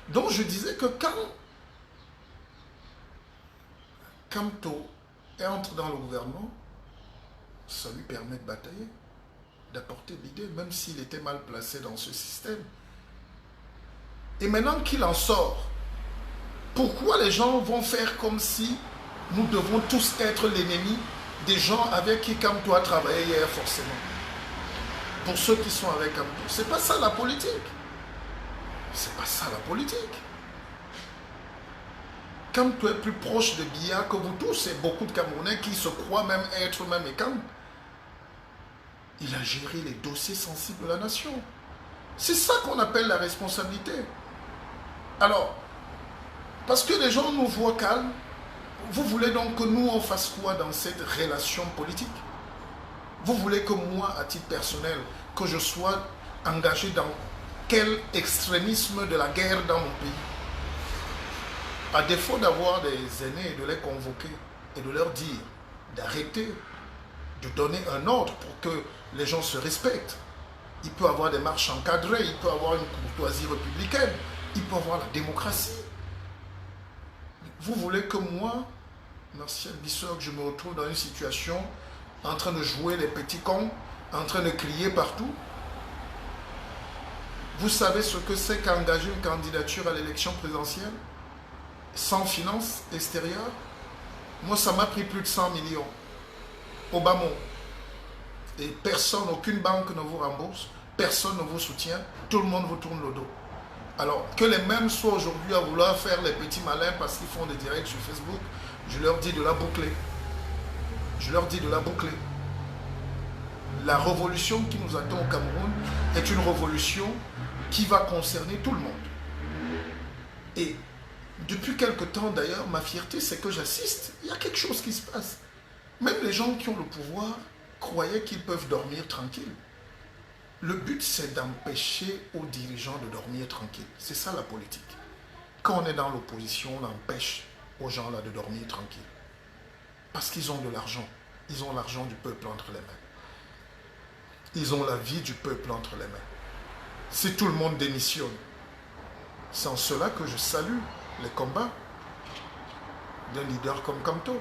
Donc je disais que quand Kamto entre dans le gouvernement, ça lui permet de batailler, d'apporter l'idée, même s'il était mal placé dans ce système. Et maintenant qu'il en sort, pourquoi les gens vont faire comme si nous devons tous être l'ennemi des gens avec qui Kamto a travaillé hier forcément? Pour ceux qui sont avec Kamto, c'est pas ça la politique. C'est pas ça la politique. Kamto est plus proche de Biya que vous tous, et beaucoup de Camerounais qui se croient même être même Kamto. Il a géré les dossiers sensibles de la nation. C'est ça qu'on appelle la responsabilité. Alors, parce que les gens nous voient calmes, vous voulez donc que nous on fasse quoi dans cette relation politique? Vous voulez que moi, à titre personnel, que je sois engagé dans quel extrémisme de la guerre dans mon pays? À défaut d'avoir des aînés, de les convoquer et de leur dire d'arrêter de donner un ordre pour que les gens se respectent. Il peut avoir des marches encadrées, il peut avoir une courtoisie républicaine, il peut avoir la démocratie. Vous voulez que moi, Martial Bissok, je me retrouve dans une situation en train de jouer les petits cons, en train de crier partout? Vous savez ce que c'est qu'engager une candidature à l'élection présidentielle sans finances extérieures? Moi, ça m'a pris plus de 100 millions. Au bas mot. Et personne, aucune banque ne vous rembourse, personne ne vous soutient, tout le monde vous tourne le dos. Alors, que les mêmes soient aujourd'hui à vouloir faire les petits malins parce qu'ils font des directs sur Facebook, je leur dis de la boucler. Je leur dis de la boucler. La révolution qui nous attend au Cameroun est une révolution qui va concerner tout le monde. Et depuis quelque temps d'ailleurs, ma fierté, c'est que j'assiste. Il y a quelque chose qui se passe. Même les gens qui ont le pouvoir croyaient qu'ils peuvent dormir tranquille. Le but, c'est d'empêcher aux dirigeants de dormir tranquille. C'est ça la politique. Quand on est dans l'opposition, on empêche aux gens là de dormir tranquille. Parce qu'ils ont de l'argent. Ils ont l'argent du peuple entre les mains. Ils ont la vie du peuple entre les mains. Si tout le monde démissionne, c'est en cela que je salue les combats d'un leader comme Kamto.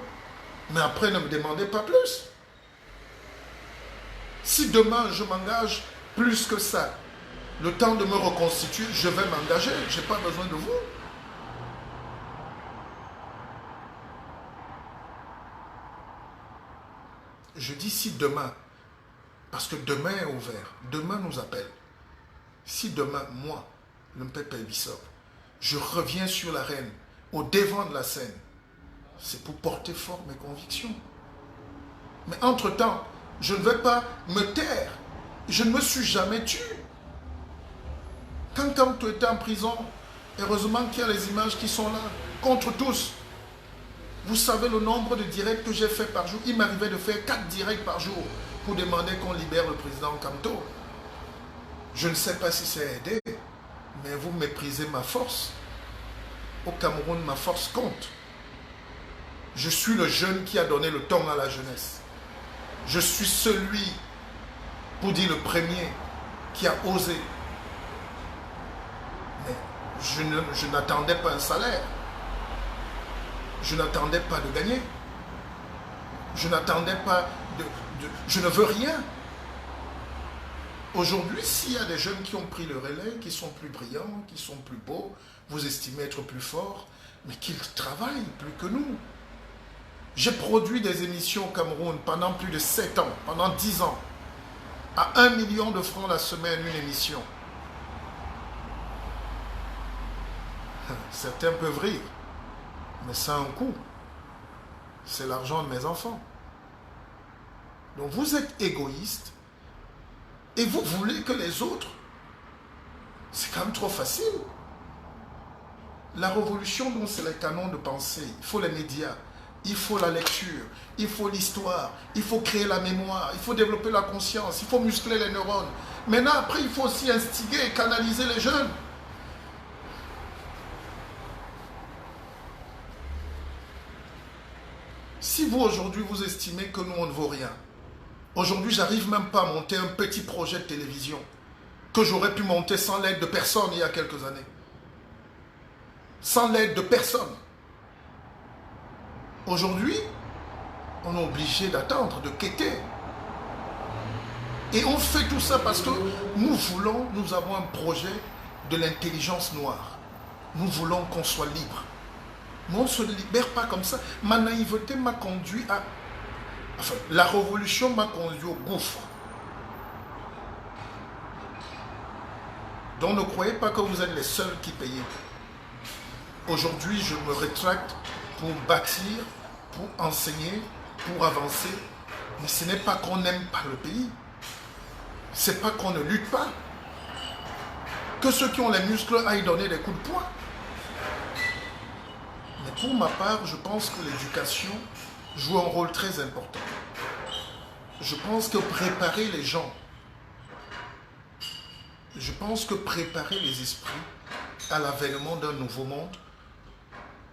Mais après, ne me demandez pas plus. Si demain je m'engage plus que ça, le temps de me reconstituer, je vais m'engager. Je n'ai pas besoin de vous. Je dis si demain, parce que demain est ouvert, demain nous appelle. Si demain, moi, le Mpépé Bissok, je reviens sur l'arène, au devant de la scène, c'est pour porter fort mes convictions. Mais entre-temps, je ne vais pas me taire. Je ne me suis jamais tué. Quand Kamto était en prison, heureusement qu'il y a les images qui sont là, contre tous. Vous savez le nombre de directs que j'ai fait par jour. Il m'arrivait de faire 4 directs par jour pour demander qu'on libère le président Kamto. Je ne sais pas si c'est aidé, mais vous méprisez ma force. Au Cameroun, ma force compte. Je suis le jeune qui a donné le ton à la jeunesse. Je suis celui, pour dire le premier, qui a osé. Mais je n'attendais pas un salaire. Je n'attendais pas de gagner. Je n'attendais pas je ne veux rien. Aujourd'hui, s'il y a des jeunes qui ont pris le relais, qui sont plus brillants, qui sont plus beaux, vous estimez être plus forts, mais qu'ils travaillent plus que nous. J'ai produit des émissions au Cameroun pendant plus de 7 ans, pendant 10 ans. À 1 million de francs la semaine, une émission. Certains peuvent rire, mais ça a un coût. C'est l'argent de mes enfants. Donc vous êtes égoïste et vous voulez que les autres... C'est quand même trop facile. La révolution, donc, c'est les canons de pensée. Il faut les médias. Il faut la lecture, il faut l'histoire, il faut créer la mémoire, il faut développer la conscience, il faut muscler les neurones. Maintenant, après, il faut aussi instiguer et canaliser les jeunes. Si vous, aujourd'hui, vous estimez que nous, on ne vaut rien, aujourd'hui, j'arrive même pas à monter un petit projet de télévision que j'aurais pu monter sans l'aide de personne il y a quelques années. Sans l'aide de personne. Aujourd'hui, on est obligé d'attendre, de quêter. Et on fait tout ça parce que nous avons un projet de l'intelligence noire. Nous voulons qu'on soit libre. Mais on ne se libère pas comme ça. Ma naïveté m'a conduit à... Enfin, la révolution m'a conduit au gouffre. Donc ne croyez pas que vous êtes les seuls qui payez. Aujourd'hui, je me rétracte pour bâtir, pour enseigner, pour avancer. Mais ce n'est pas qu'on n'aime pas le pays. Ce n'est pas qu'on ne lutte pas. Que ceux qui ont les muscles aillent donner des coups de poing. Mais pour ma part, je pense que l'éducation joue un rôle très important. Je pense que préparer les gens, je pense que préparer les esprits à l'avènement d'un nouveau monde,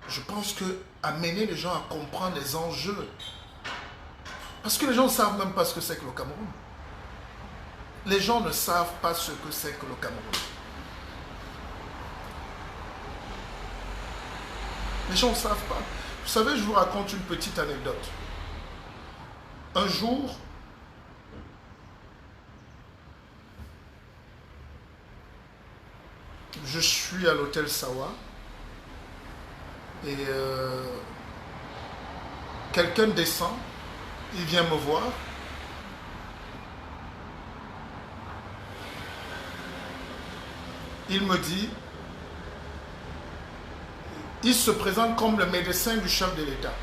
je pense que amener les gens à comprendre les enjeux Parce que les gens ne savent même pas ce que c'est que le Cameroun. Les gens ne savent pas ce que c'est que le Cameroun. Les gens ne savent pas. Vous savez, je vous raconte une petite anecdote. Un jour, je suis à l'hôtel Sawa et quelqu'un descend, il vient me voir. Il me dit, il se présente comme le médecin du chef de l'État.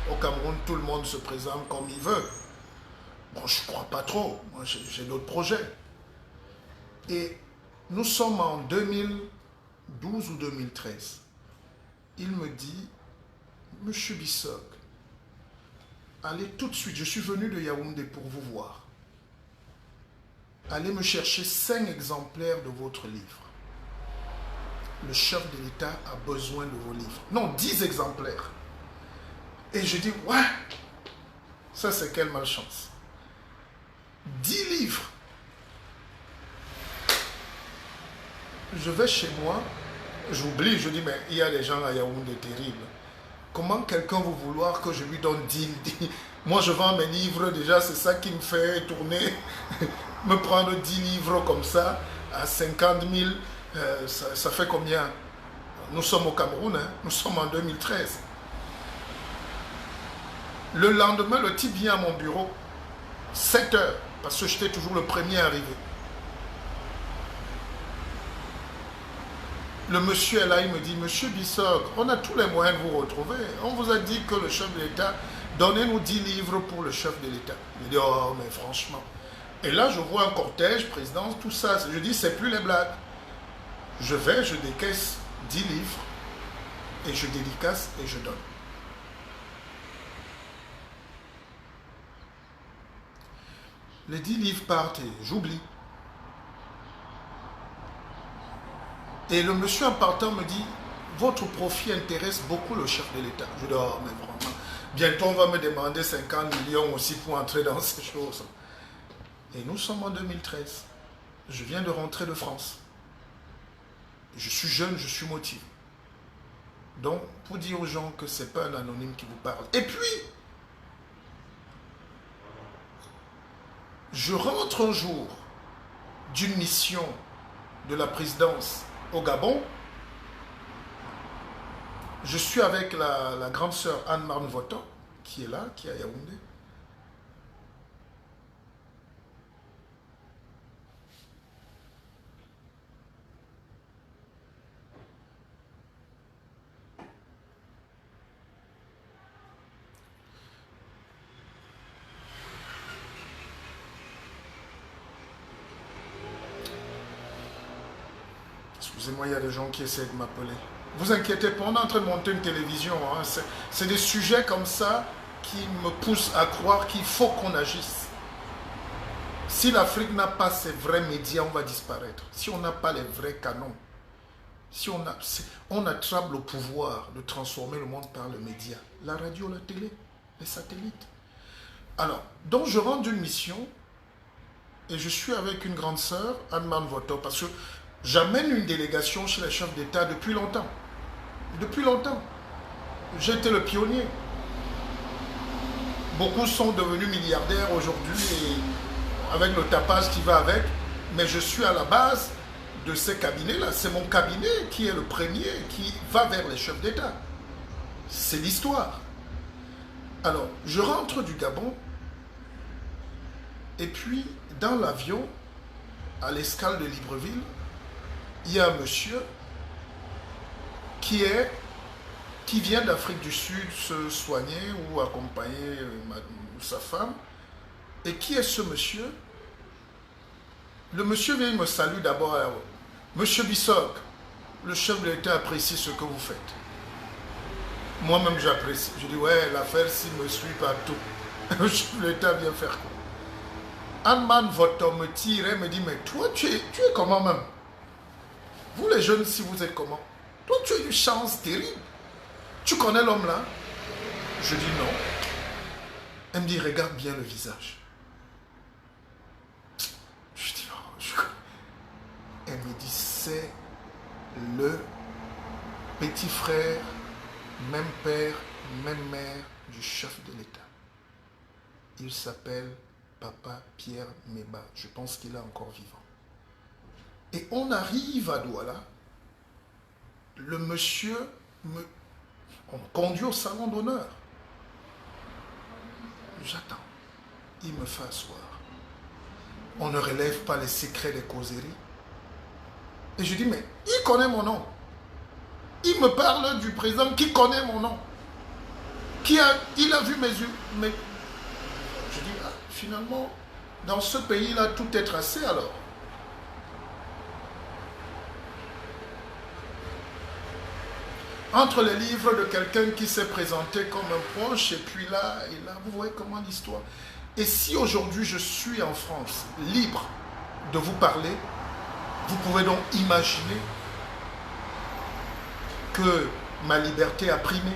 Au Cameroun, tout le monde se présente comme il veut. Bon, je ne crois pas trop. Moi, j'ai d'autres projets. Et nous sommes en 2012 ou 2013. Il me dit, Monsieur Bissok, allez tout de suite, je suis venu de Yaoundé pour vous voir. Allez me chercher 5 exemplaires de votre livre. Le chef de l'État a besoin de vos livres. Non, 10 exemplaires. Et je dis, ouais, ça c'est quelle malchance. 10 livres. Je vais chez moi, j'oublie, je dis, mais il y a des gens à Yaoundé terribles. Comment quelqu'un va vouloir que je lui donne 10? Moi je vends mes livres, déjà c'est ça qui me fait tourner. Me prendre 10 livres comme ça, à 50 000, ça fait combien? Nous sommes au Cameroun, hein? Nous sommes en 2013. Le lendemain, le type vient à mon bureau, 7 heures, parce que j'étais toujours le premier arrivé. Le monsieur est là, il me dit, Monsieur Bissok, on a tous les moyens de vous retrouver. On vous a dit que le chef de l'État, donnez-nous 10 livres pour le chef de l'État. Je dis, oh, mais franchement. Et là, je vois un cortège, présidence, tout ça. Je dis, c'est plus les blagues. Je vais, je décaisse 10 livres, et je dédicace et je donne. Les 10 livres partent et j'oublie. Et le monsieur en partant me dit, votre profit intéresse beaucoup le chef de l'État. Je dis, oh, mais vraiment, bientôt on va me demander 50 millions aussi pour entrer dans ces choses. Et nous sommes en 2013. Je viens de rentrer de France. Je suis jeune, je suis motivé. Donc, pour dire aux gens que ce n'est pas un anonyme qui vous parle. Et puis, je rentre un jour d'une mission de la présidence au Gabon. Je suis avec la grande sœur Anne-Marne Voto, qui est là, qui est à Yaoundé. Excusez-moi, il y a des gens qui essaient de m'appeler. Vous inquiétez pas, on est en train de monter une télévision. Hein. C'est des sujets comme ça qui me poussent à croire qu'il faut qu'on agisse. Si l'Afrique n'a pas ses vrais médias, on va disparaître. Si on n'a pas les vrais canons, si on attrape le pouvoir de transformer le monde par le média, la radio, la télé, les satellites. Alors, donc je rentre d'une mission et je suis avec une grande sœur, Anne-Marne Voto, parce que j'amène une délégation chez les chefs d'État depuis longtemps. Depuis longtemps. J'ai été le pionnier. Beaucoup sont devenus milliardaires aujourd'hui et avec le tapage qui va avec. Mais je suis à la base de ces cabinets-là. C'est mon cabinet qui est le premier qui va vers les chefs d'État. C'est l'histoire. Alors, je rentre du Gabon et puis dans l'avion, à l'escale de Libreville, il y a un monsieur qui vient d'Afrique du Sud se soigner ou accompagner sa femme. Et qui est ce monsieur? Le monsieur vient, il me salue d'abord. Monsieur Bissok, le chef de l'État apprécie ce que vous faites. Moi-même j'apprécie. Je dis, ouais, l'affaire s'il me suit partout. Le chef de l'État vient faire quoi? Anne-Marne Voto me tire et me dit, mais toi, tu es comment même? Vous les jeunes, si vous êtes comment? Toi, tu as une chance terrible. Tu connais l'homme là? Je dis non. Elle me dit, regarde bien le visage. Je dis, oh, Elle me dit, c'est le petit frère, même père, même mère du chef de l'État. Il s'appelle Papa Pierre Meba. Je pense qu'il est encore vivant. Et on arrive à Douala. Le monsieur on me conduit au salon d'honneur. J'attends. Il me fait asseoir. On ne relève pas les secrets des causeries. Et je dis, mais il connaît mon nom. Il me parle du président qui connaît mon nom. Il a vu mes yeux. Mais je dis, ah, finalement, dans ce pays-là, tout est tracé alors. Entre les livres de quelqu'un qui s'est présenté comme un proche, et puis là, vous voyez comment l'histoire. Et si aujourd'hui je suis en France, libre de vous parler, vous pouvez donc imaginer que ma liberté a primé.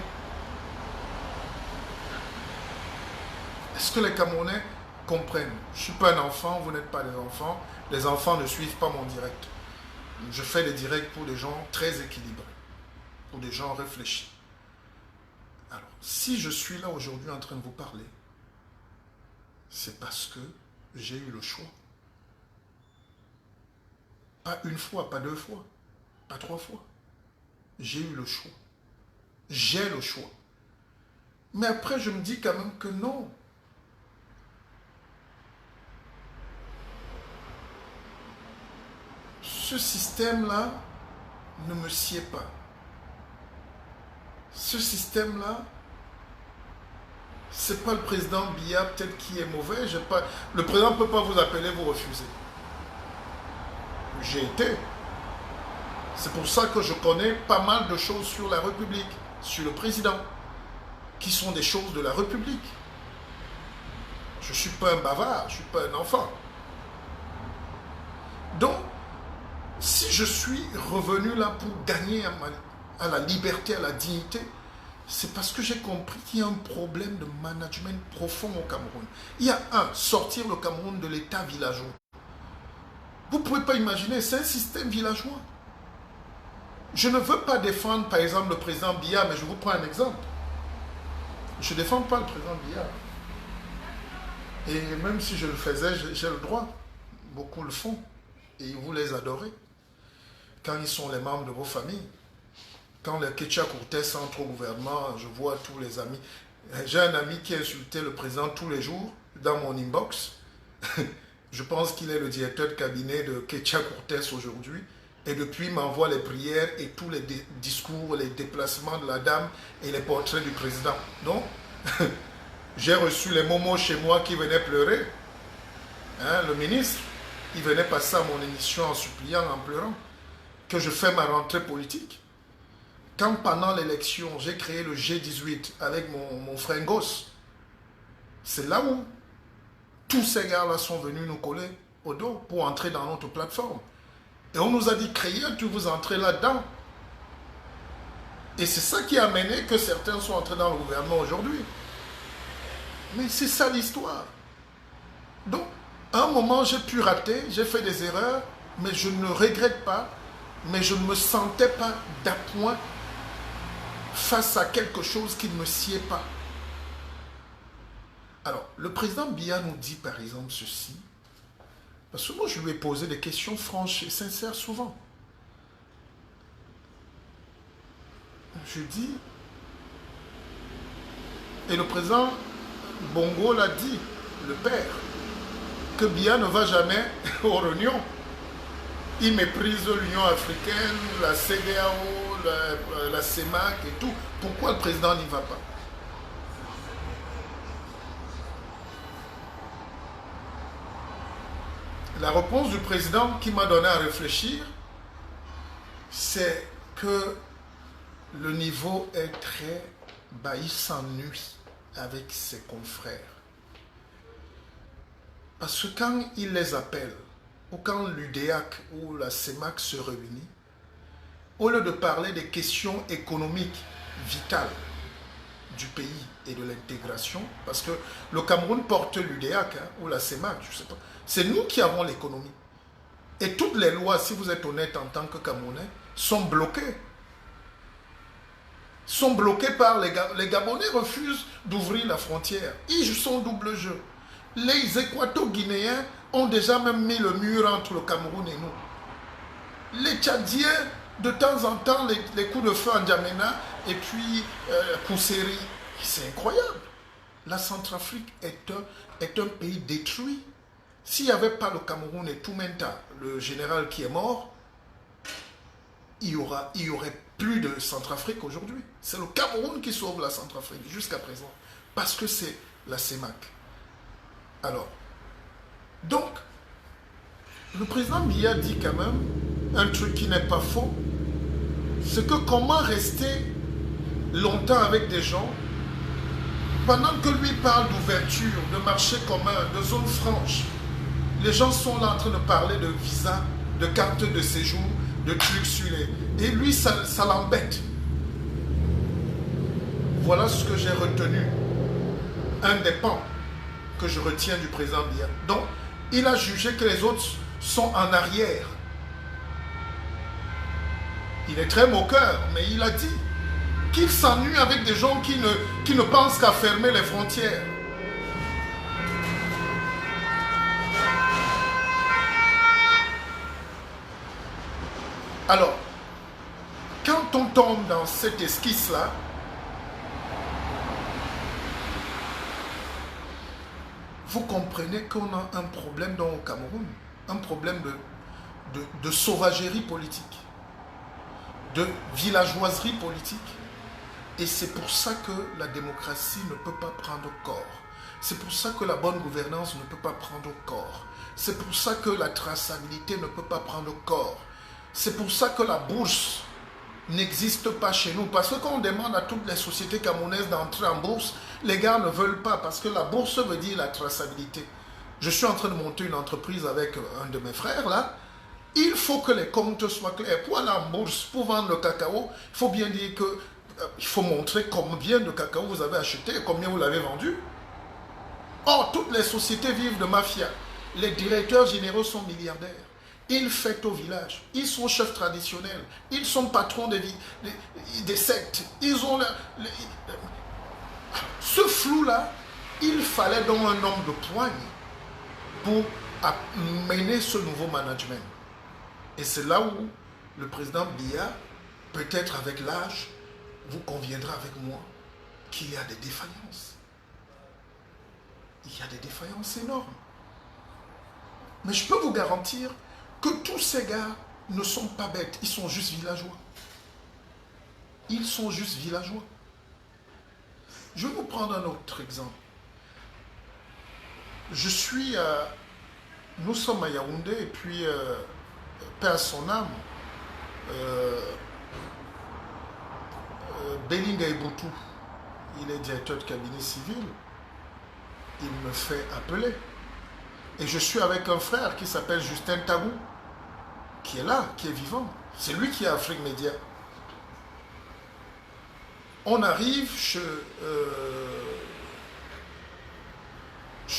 Est-ce que les Camerounais comprennent? Je ne suis pas un enfant, vous n'êtes pas des enfants. Les enfants ne suivent pas mon direct. Je fais des directs pour des gens très équilibrés, pour des gens réfléchis. Alors, si je suis là aujourd'hui en train de vous parler, c'est parce que j'ai eu le choix. Pas une fois, pas deux fois, pas trois fois. J'ai eu le choix. J'ai le choix. Mais après, je me dis quand même que non. Ce système-là ne me sied pas. Ce système-là, c'est pas le président Biya peut-être qui est mauvais. Le président ne peut pas vous appeler, vous refuser. J'ai été. C'est pour ça que je connais pas mal de choses sur la République, sur le président, qui sont des choses de la République. Je ne suis pas un bavard, je ne suis pas un enfant. Donc, si je suis revenu là pour gagner à la liberté, à la dignité, c'est parce que j'ai compris qu'il y a un problème de management profond au Cameroun. Il y a sortir le Cameroun de l'état villageois. Vous ne pouvez pas imaginer, c'est un système villageois. Je ne veux pas défendre, par exemple, le président Biya, mais je vous prends un exemple. Je ne défends pas le président Biya. Et même si je le faisais, j'ai le droit. Beaucoup le font. Et vous les adorez. Quand ils sont les membres de vos familles. Quand les Ketcha Cortez entrent au gouvernement, je vois tous les amis. J'ai un ami qui a insulté le président tous les jours dans mon inbox. Je pense qu'il est le directeur de cabinet de Ketcha Cortez aujourd'hui. Et depuis, il m'envoie les prières et tous les discours, les déplacements de la dame et les portraits du président. Donc, j'ai reçu les momos chez moi qui venaient pleurer. Hein, le ministre, il venait passer à mon émission en suppliant, en pleurant, que je fais ma rentrée politique. Quand pendant l'élection, j'ai créé le G18 avec mon frère Ngos, c'est là où tous ces gars-là sont venus nous coller au dos pour entrer dans notre plateforme. Et on nous a dit, créez, tu vous entrez là-dedans. Et c'est ça qui a amené que certains sont entrés dans le gouvernement aujourd'hui. Mais c'est ça l'histoire. Donc, à un moment, j'ai pu rater, j'ai fait des erreurs, mais je ne regrette pas, mais je ne me sentais pas d'appoint face à quelque chose qui ne me sied pas. Alors, le président Biya nous dit par exemple ceci, parce que moi je lui ai posé des questions franches et sincères souvent. Je dis, et le président Bongo l'a dit, le père, que Biya ne va jamais aux réunions. Il méprise l'Union africaine, la CEDEAO, la CEMAC et tout. Pourquoi le président n'y va pas? La réponse du président qui m'a donné à réfléchir, c'est que le niveau est très bas. Il s'ennuie avec ses confrères. Parce que quand il les appelle, ou quand l'UDEAC ou la CEMAC se réunit, au lieu de parler des questions économiques vitales, du pays et de l'intégration, parce que le Cameroun porte l'UDEAC ou la CEMAC, je ne sais pas. C'est nous qui avons l'économie. Et toutes les lois, si vous êtes honnête en tant que Camerounais, sont bloquées. Sont bloquées par les Gabonais refusent d'ouvrir la frontière. Ils jouent double jeu. Les Équato-Guinéens ont déjà même mis le mur entre le Cameroun et nous. Les Tchadiens, de temps en temps, les coups de feu en Djamena et puis Kousseri. C'est incroyable. La Centrafrique est un pays détruit. S'il n'y avait pas le Cameroun et Toumenta, le général qui est mort, il y aurait plus de Centrafrique aujourd'hui. C'est le Cameroun qui sauve la Centrafrique jusqu'à présent. Parce que c'est la CEMAC. Alors, donc, le président Biya dit quand même un truc qui n'est pas faux. C'est que comment rester longtemps avec des gens pendant que lui parle d'ouverture, de marché commun, de zone franche. Les gens sont là en train de parler de visa, de carte de séjour, de trucs sur les... Et lui, ça l'embête. Voilà ce que j'ai retenu. Un des pans que je retiens du président Biya. Donc, il a jugé que les autres sont en arrière. Il est très moqueur, mais il a dit qu'il s'ennuie avec des gens qui ne pensent qu'à fermer les frontières. Alors, quand on tombe dans cette esquisse-là, vous comprenez qu'on a un problème au Cameroun, un problème de sauvagerie politique, de villageoiserie politique. Et c'est pour ça que la démocratie ne peut pas prendre corps. C'est pour ça que la bonne gouvernance ne peut pas prendre corps. C'est pour ça que la traçabilité ne peut pas prendre corps. C'est pour ça que la bourse n'existe pas chez nous. Parce que quand on demande à toutes les sociétés camerounaises d'entrer en bourse, les gars ne veulent pas. Parce que la bourse veut dire la traçabilité. Je suis en train de monter une entreprise avec un de mes frères là. Il faut que les comptes soient clairs. Pour aller en bourse, pour vendre le cacao, il faut bien dire que il faut montrer combien de cacao vous avez acheté et combien vous l'avez vendu. Or, toutes les sociétés vivent de mafia. Les directeurs généraux sont milliardaires. Ils fêtent au village. Ils sont chefs traditionnels. Ils sont patrons des sectes. Ils ont ce flou-là, il fallait donc un homme de poigne pour mener ce nouveau management. Et c'est là où le président Biya, peut-être avec l'âge, vous conviendrez avec moi qu'il y a des défaillances. Il y a des défaillances énormes. Mais je peux vous garantir que tous ces gars ne sont pas bêtes. Ils sont juste villageois. Ils sont juste villageois. Je vais vous prendre un autre exemple. Nous sommes à Yaoundé et puis, paix à son âme, Belinga Eboutou, il est directeur de cabinet civil, il me fait appeler. Et je suis avec un frère qui s'appelle Justin Tabou, qui est là, qui est vivant. C'est lui qui est Afrique Média. On arrive chez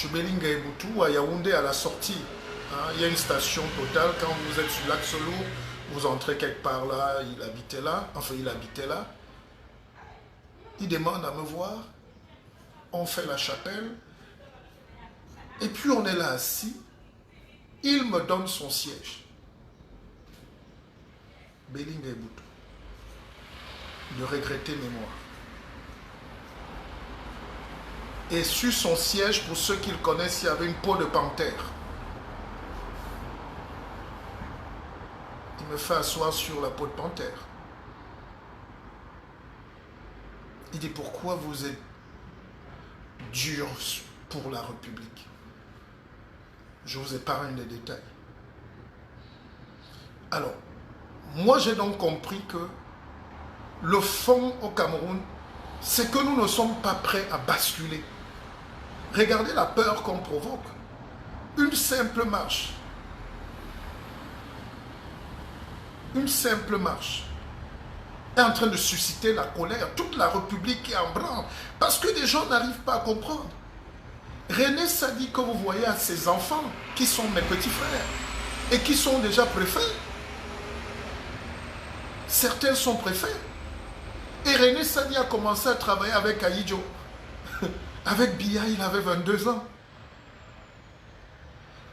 Belinga Eboutou, à Yaoundé, à la sortie. Hein, il y a une station Total. Quand vous êtes sur l'axe lourd, vous entrez quelque part là, il habitait là. Il demande à me voir. On fait la chapelle. Et puis on est là assis. Il me donne son siège. Belinga Eboutou. De regretter mémoire. Et sur son siège, pour ceux qui le connaissent, il y avait une peau de panthère. Il me fait asseoir sur la peau de panthère. Il dit, pourquoi vous êtes dur pour la République? Je vous épargne les détails. Alors, moi j'ai donc compris que le fond au Cameroun, c'est que nous ne sommes pas prêts à basculer. Regardez la peur qu'on provoque. Une simple marche. Une simple marche. est en train de susciter la colère. Toute la République est en branle parce que les gens n'arrivent pas à comprendre. René Sadi, que vous voyez à ses enfants, qui sont mes petits frères et qui sont déjà préfets. Certains sont préfets. Et René Sadi a commencé à travailler avec Aïdjo. Avec Biya, il avait 22 ans.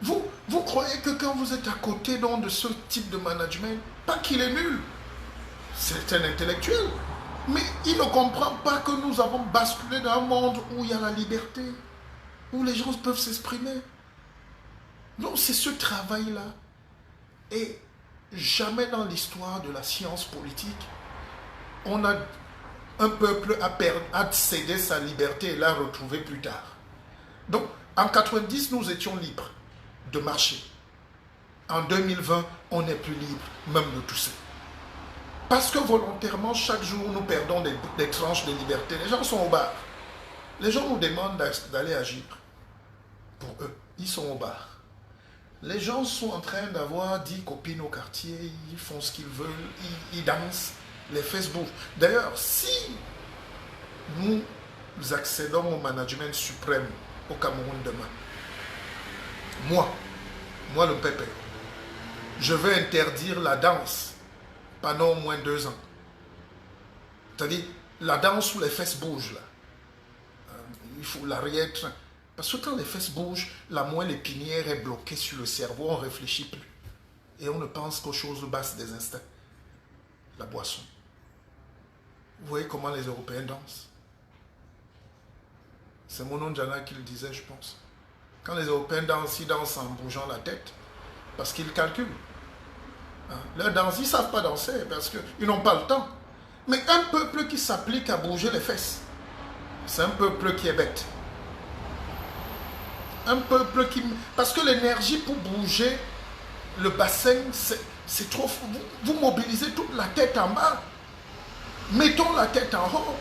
Vous croyez que quand vous êtes à côté donc, de ce type de management, pas qu'il est nul, c'est un intellectuel, mais il ne comprend pas que nous avons basculé dans un monde où il y a la liberté, où les gens peuvent s'exprimer. Donc c'est ce travail-là. Et jamais dans l'histoire de la science politique, on a un peuple a cédé sa liberté et l'a retrouvé plus tard. Donc en 90, nous étions libres de marcher. En 2020, on n'est plus libre même de tousser. Parce que volontairement, chaque jour, nous perdons des tranches de liberté. Les gens sont au bar. Les gens nous demandent d'aller agir. Pour eux, ils sont au bar. Les gens sont en train d'avoir 10 copines au quartier, ils font ce qu'ils veulent, ils dansent, les Facebook. D'ailleurs, si nous accédons au management suprême au Cameroun demain, moi le pépé, je vais interdire la danse pendant au moins 2 ans. C'est-à-dire, la danse où les fesses bougent, là. Il faut l'arrière-train. Parce que quand les fesses bougent, la moelle épinière est bloquée sur le cerveau, on ne réfléchit plus. Et on ne pense qu'aux choses basses des instincts. La boisson. Vous voyez comment les Européens dansent? C'est Monon Djana qui le disait, je pense. Quand les Européens dansent, ils dansent en bougeant la tête. Parce qu'ils calculent. Leur danse, ils ne savent pas danser parce qu'ils n'ont pas le temps. Mais un peuple qui s'applique à bouger les fesses, c'est un peuple qui est bête. Un peuple qui... Parce que l'énergie pour bouger le bassin, c'est trop... Vous mobilisez toute la tête en bas. Mettons la tête en haut.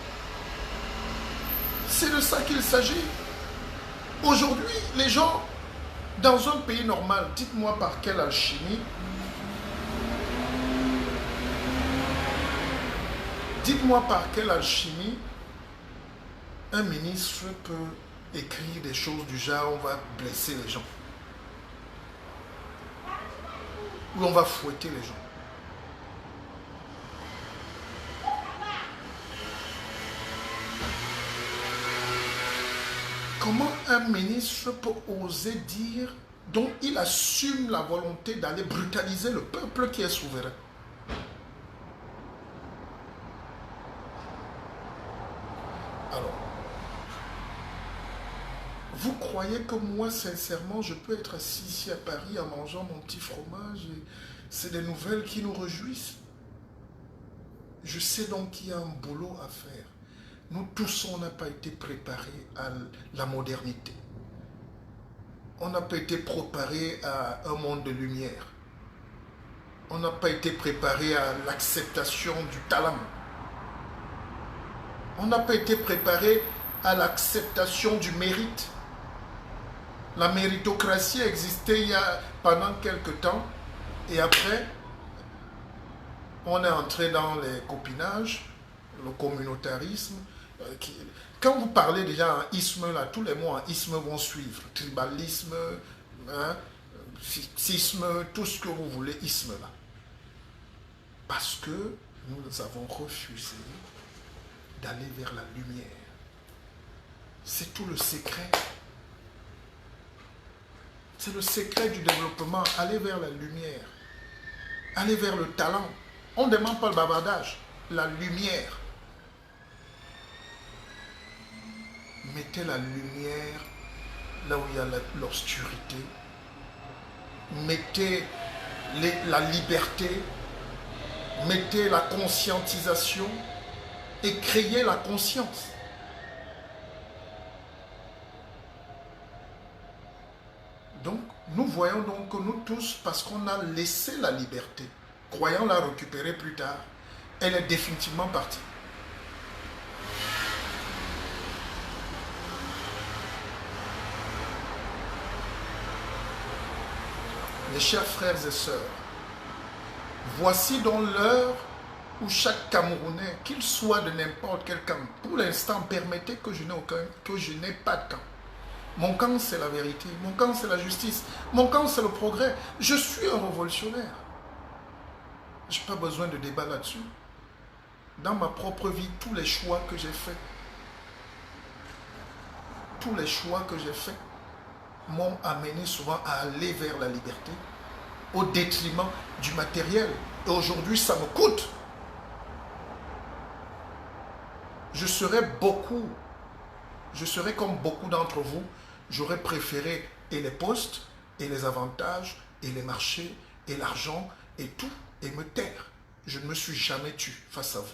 C'est de ça qu'il s'agit. Aujourd'hui, les gens, dans un pays normal, dites-moi par quelle alchimie, un ministre peut écrire des choses du genre, on va blesser les gens. Ou on va fouetter les gens. Comment un ministre peut oser dire, donc il assume la volonté d'aller brutaliser le peuple qui est souverain? Alors, vous croyez que moi, sincèrement, je peux être assis ici à Paris en mangeant mon petit fromage et c'est des nouvelles qui nous réjouissent? Je sais donc qu'il y a un boulot à faire. Nous tous, on n'a pas été préparés à la modernité. On n'a pas été préparés à un monde de lumière. On n'a pas été préparés à l'acceptation du talent. On n'a pas été préparés à l'acceptation du mérite. La méritocratie existait pendant quelques temps et après, on est entré dans les copinages, le communautarisme. Quand vous parlez déjà en isme, là, tous les mots en isme vont suivre. Tribalisme, sisme, tout ce que vous voulez, isme là. Parce que nous avons refusé d'aller vers la lumière. C'est tout le secret. C'est le secret du développement, aller vers la lumière, aller vers le talent. On ne demande pas le bavardage, la lumière. Mettez la lumière là où il y a l'obscurité. Mettez la liberté. Mettez la conscientisation et créez la conscience. Donc, nous voyons donc que nous tous, parce qu'on a laissé la liberté, croyant la récupérer plus tard, elle est définitivement partie. Mes chers frères et sœurs, voici donc l'heure où chaque Camerounais, qu'il soit de n'importe quel camp, pour l'instant, permettez que je n'ai pas de camp. Mon camp, c'est la vérité. Mon camp, c'est la justice. Mon camp, c'est le progrès. Je suis un révolutionnaire. Je n'ai pas besoin de débat là-dessus. Dans ma propre vie, tous les choix que j'ai faits, m'ont amené souvent à aller vers la liberté au détriment du matériel. Et aujourd'hui, ça me coûte. Je serais comme beaucoup d'entre vous, j'aurais préféré et les postes, et les avantages, et les marchés, et l'argent, et tout, et me taire. Je ne me suis jamais tu face à vous.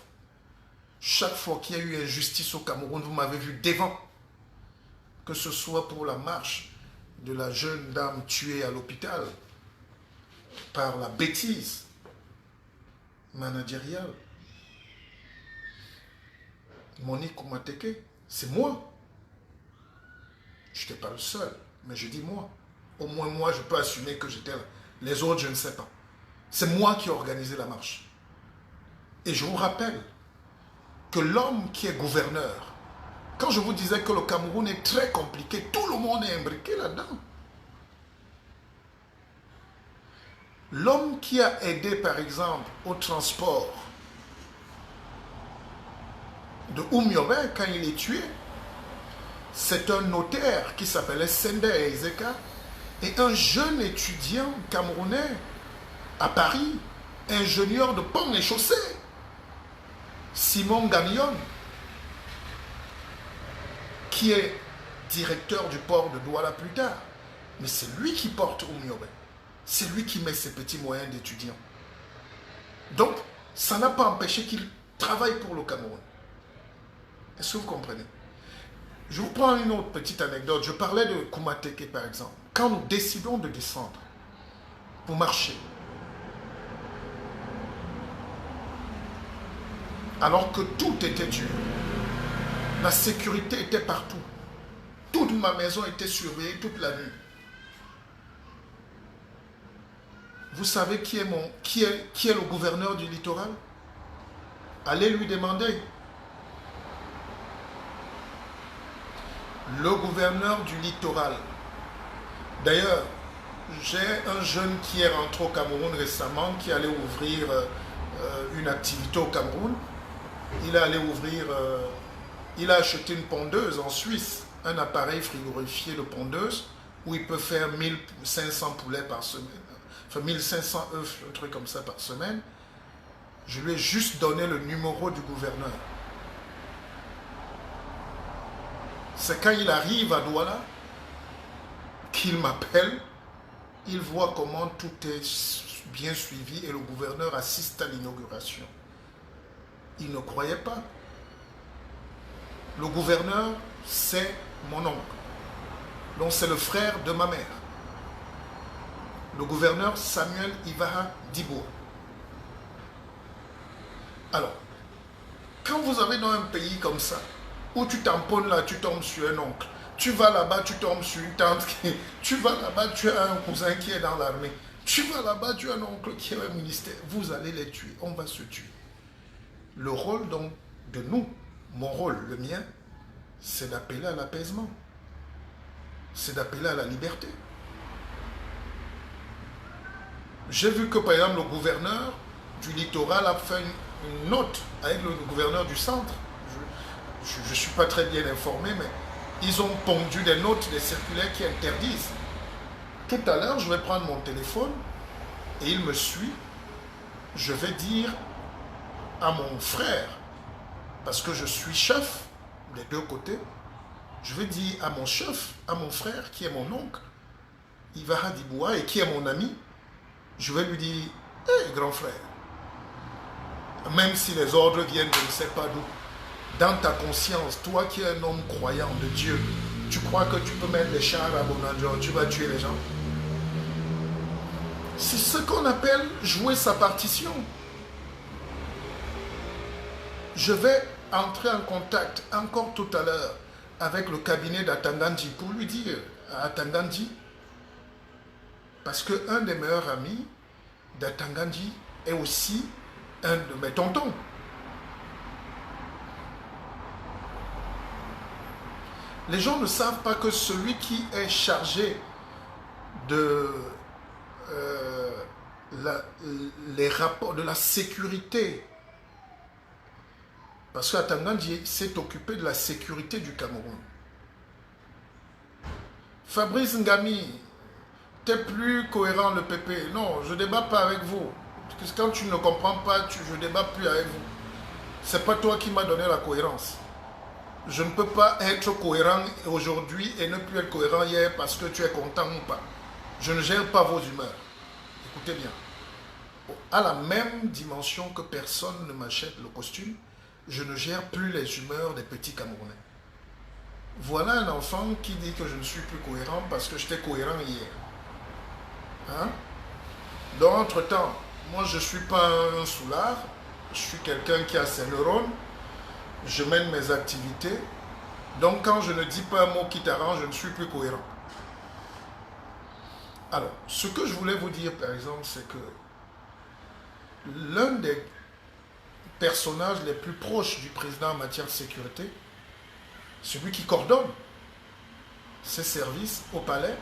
Chaque fois qu'il y a eu injustice au Cameroun, vous m'avez vu devant. Que ce soit pour la marche de la jeune dame tuée à l'hôpital par la bêtise managériale. Monique Oumateke, c'est moi. Je n'étais pas le seul, mais je dis moi. Au moins moi, je peux assumer que j'étais là. Les autres, je ne sais pas. C'est moi qui ai organisé la marche. Et je vous rappelle que l'homme qui est gouverneur, quand je vous disais que le Cameroun est très compliqué, tout le monde est imbriqué là-dedans. L'homme qui a aidé, par exemple, au transport de Oumyobé quand il est tué, c'est un notaire qui s'appelait Sende Ezeka et un jeune étudiant camerounais à Paris, ingénieur de pont et chaussée, Simon Gagnon, qui est directeur du port de Douala plus tard. Mais c'est lui qui porte Oumyobé. C'est lui qui met ses petits moyens d'étudiant. Donc, ça n'a pas empêché qu'il travaille pour le Cameroun. Est-ce que vous comprenez? Je vous prends une autre petite anecdote. Je parlais de Koumateke, par exemple. Quand nous décidons de descendre pour marcher, alors que tout était dur, la sécurité était partout, toute ma maison était surveillée toute la nuit. Vous savez qui est le gouverneur du littoral? Allez lui demander. Le gouverneur du littoral. D'ailleurs, j'ai un jeune qui est rentré au Cameroun récemment, qui allait ouvrir une activité au Cameroun. Il a acheté une pondeuse en Suisse, un appareil frigorifié de pondeuse, où il peut faire 1500 poulets par semaine, enfin 1500 œufs, un truc comme ça par semaine. Je lui ai juste donné le numéro du gouverneur. C'est quand il arrive à Douala qu'il m'appelle, il voit comment tout est bien suivi et le gouverneur assiste à l'inauguration. Il ne croyait pas. Le gouverneur, c'est mon oncle. Donc c'est le frère de ma mère. Le gouverneur Samuel Ivaha Dibo. Alors, quand vous avez dans un pays comme ça, où tu tamponnes là, tu tombes sur un oncle. Tu vas là-bas, tu tombes sur une tante. Tu vas là-bas, tu as un cousin qui est dans l'armée. Tu vas là-bas, tu as un oncle qui est au ministère. Vous allez les tuer. On va se tuer. Le rôle donc de nous, mon rôle, le mien, c'est d'appeler à l'apaisement. C'est d'appeler à la liberté. J'ai vu que par exemple le gouverneur du littoral a fait une note avec le gouverneur du centre. Je ne suis pas très bien informé, mais ils ont pondu des notes, des circulaires qui interdisent. Tout à l'heure, je vais prendre mon téléphone et il me suit. Je vais dire à mon frère, parce que je suis chef des deux côtés, je vais dire à mon chef, à mon frère qui est mon oncle, Ivaha Diboua, et qui est mon ami, je vais lui dire, hé grand frère, même si les ordres viennent de je ne sais pas d'où, dans ta conscience, toi qui es un homme croyant de Dieu, tu crois que tu peux mettre des chars à Bonadjo, tu vas tuer les gens? C'est ce qu'on appelle jouer sa partition. Je vais entrer en contact encore tout à l'heure avec le cabinet d'Atangandji pour lui dire à Atangandji, parce qu'un des meilleurs amis d'Atangandji est aussi un de mes tontons. Les gens ne savent pas que celui qui est chargé de les rapports de la sécurité, parce qu'Atangandji s'est occupé de la sécurité du Cameroun. Fabrice Ngami, t'es plus cohérent le PP. Non, je ne débat pas avec vous. Parce que quand tu ne comprends pas, je ne débat plus avec vous. C'est pas toi qui m'as donné la cohérence. Je ne peux pas être cohérent aujourd'hui et ne plus être cohérent hier parce que tu es content ou pas. Je ne gère pas vos humeurs. Écoutez bien. À la même dimension que personne ne m'achète le costume, je ne gère plus les humeurs des petits Camerounais. Voilà un enfant qui dit que je ne suis plus cohérent parce que j'étais cohérent hier. Hein? Donc, entre-temps, moi je ne suis pas un soulard, je suis quelqu'un qui a ses neurones, je mène mes activités. Donc, quand je ne dis pas un mot qui t'arrange, je ne suis plus cohérent. Alors, ce que je voulais vous dire, par exemple, c'est que l'un des personnages les plus proches du président en matière de sécurité, celui qui coordonne ses services au palais,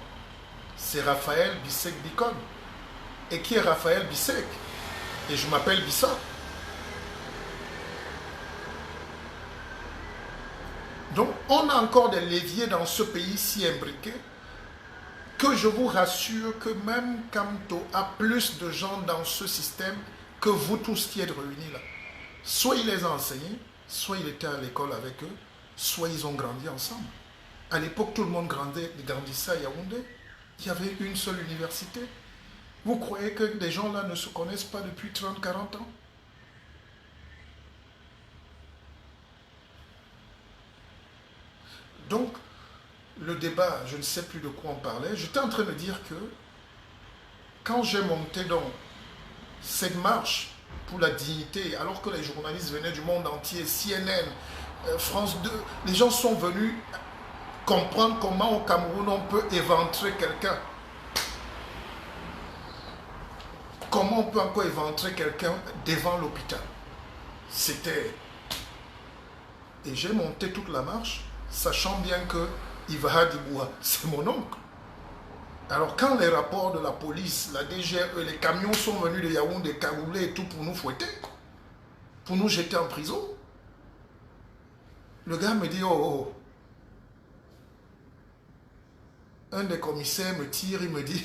c'est Raphaël Bissek-Bicon. Et qui est Raphaël Bissek? Et je m'appelle Bissa. Donc, on a encore des leviers dans ce pays si imbriqué que je vous rassure que même Kamto a plus de gens dans ce système que vous tous qui êtes réunis là. Soit il les a enseignés, soit il était à l'école avec eux, soit ils ont grandi ensemble. À l'époque, tout le monde grandissait à Yaoundé. Il y avait une seule université. Vous croyez que des gens là ne se connaissent pas depuis 30-40 ans? Donc, le débat, je ne sais plus de quoi on parlait. J'étais en train de dire que quand j'ai monté dans cette marche pour la dignité, alors que les journalistes venaient du monde entier, CNN, France 2, les gens sont venus comprendre comment au Cameroun on peut éventrer quelqu'un. Comment on peut encore éventrer quelqu'un devant l'hôpital. C'était... Et j'ai monté toute la marche, sachant bien que Ivaha Diboua, c'est mon oncle. Alors quand les rapports de la police, la DGE, les camions sont venus de Yaoundé, cagoulés et tout pour nous fouetter, pour nous jeter en prison, le gars me dit, oh, oh. Un des commissaires me tire, il me dit,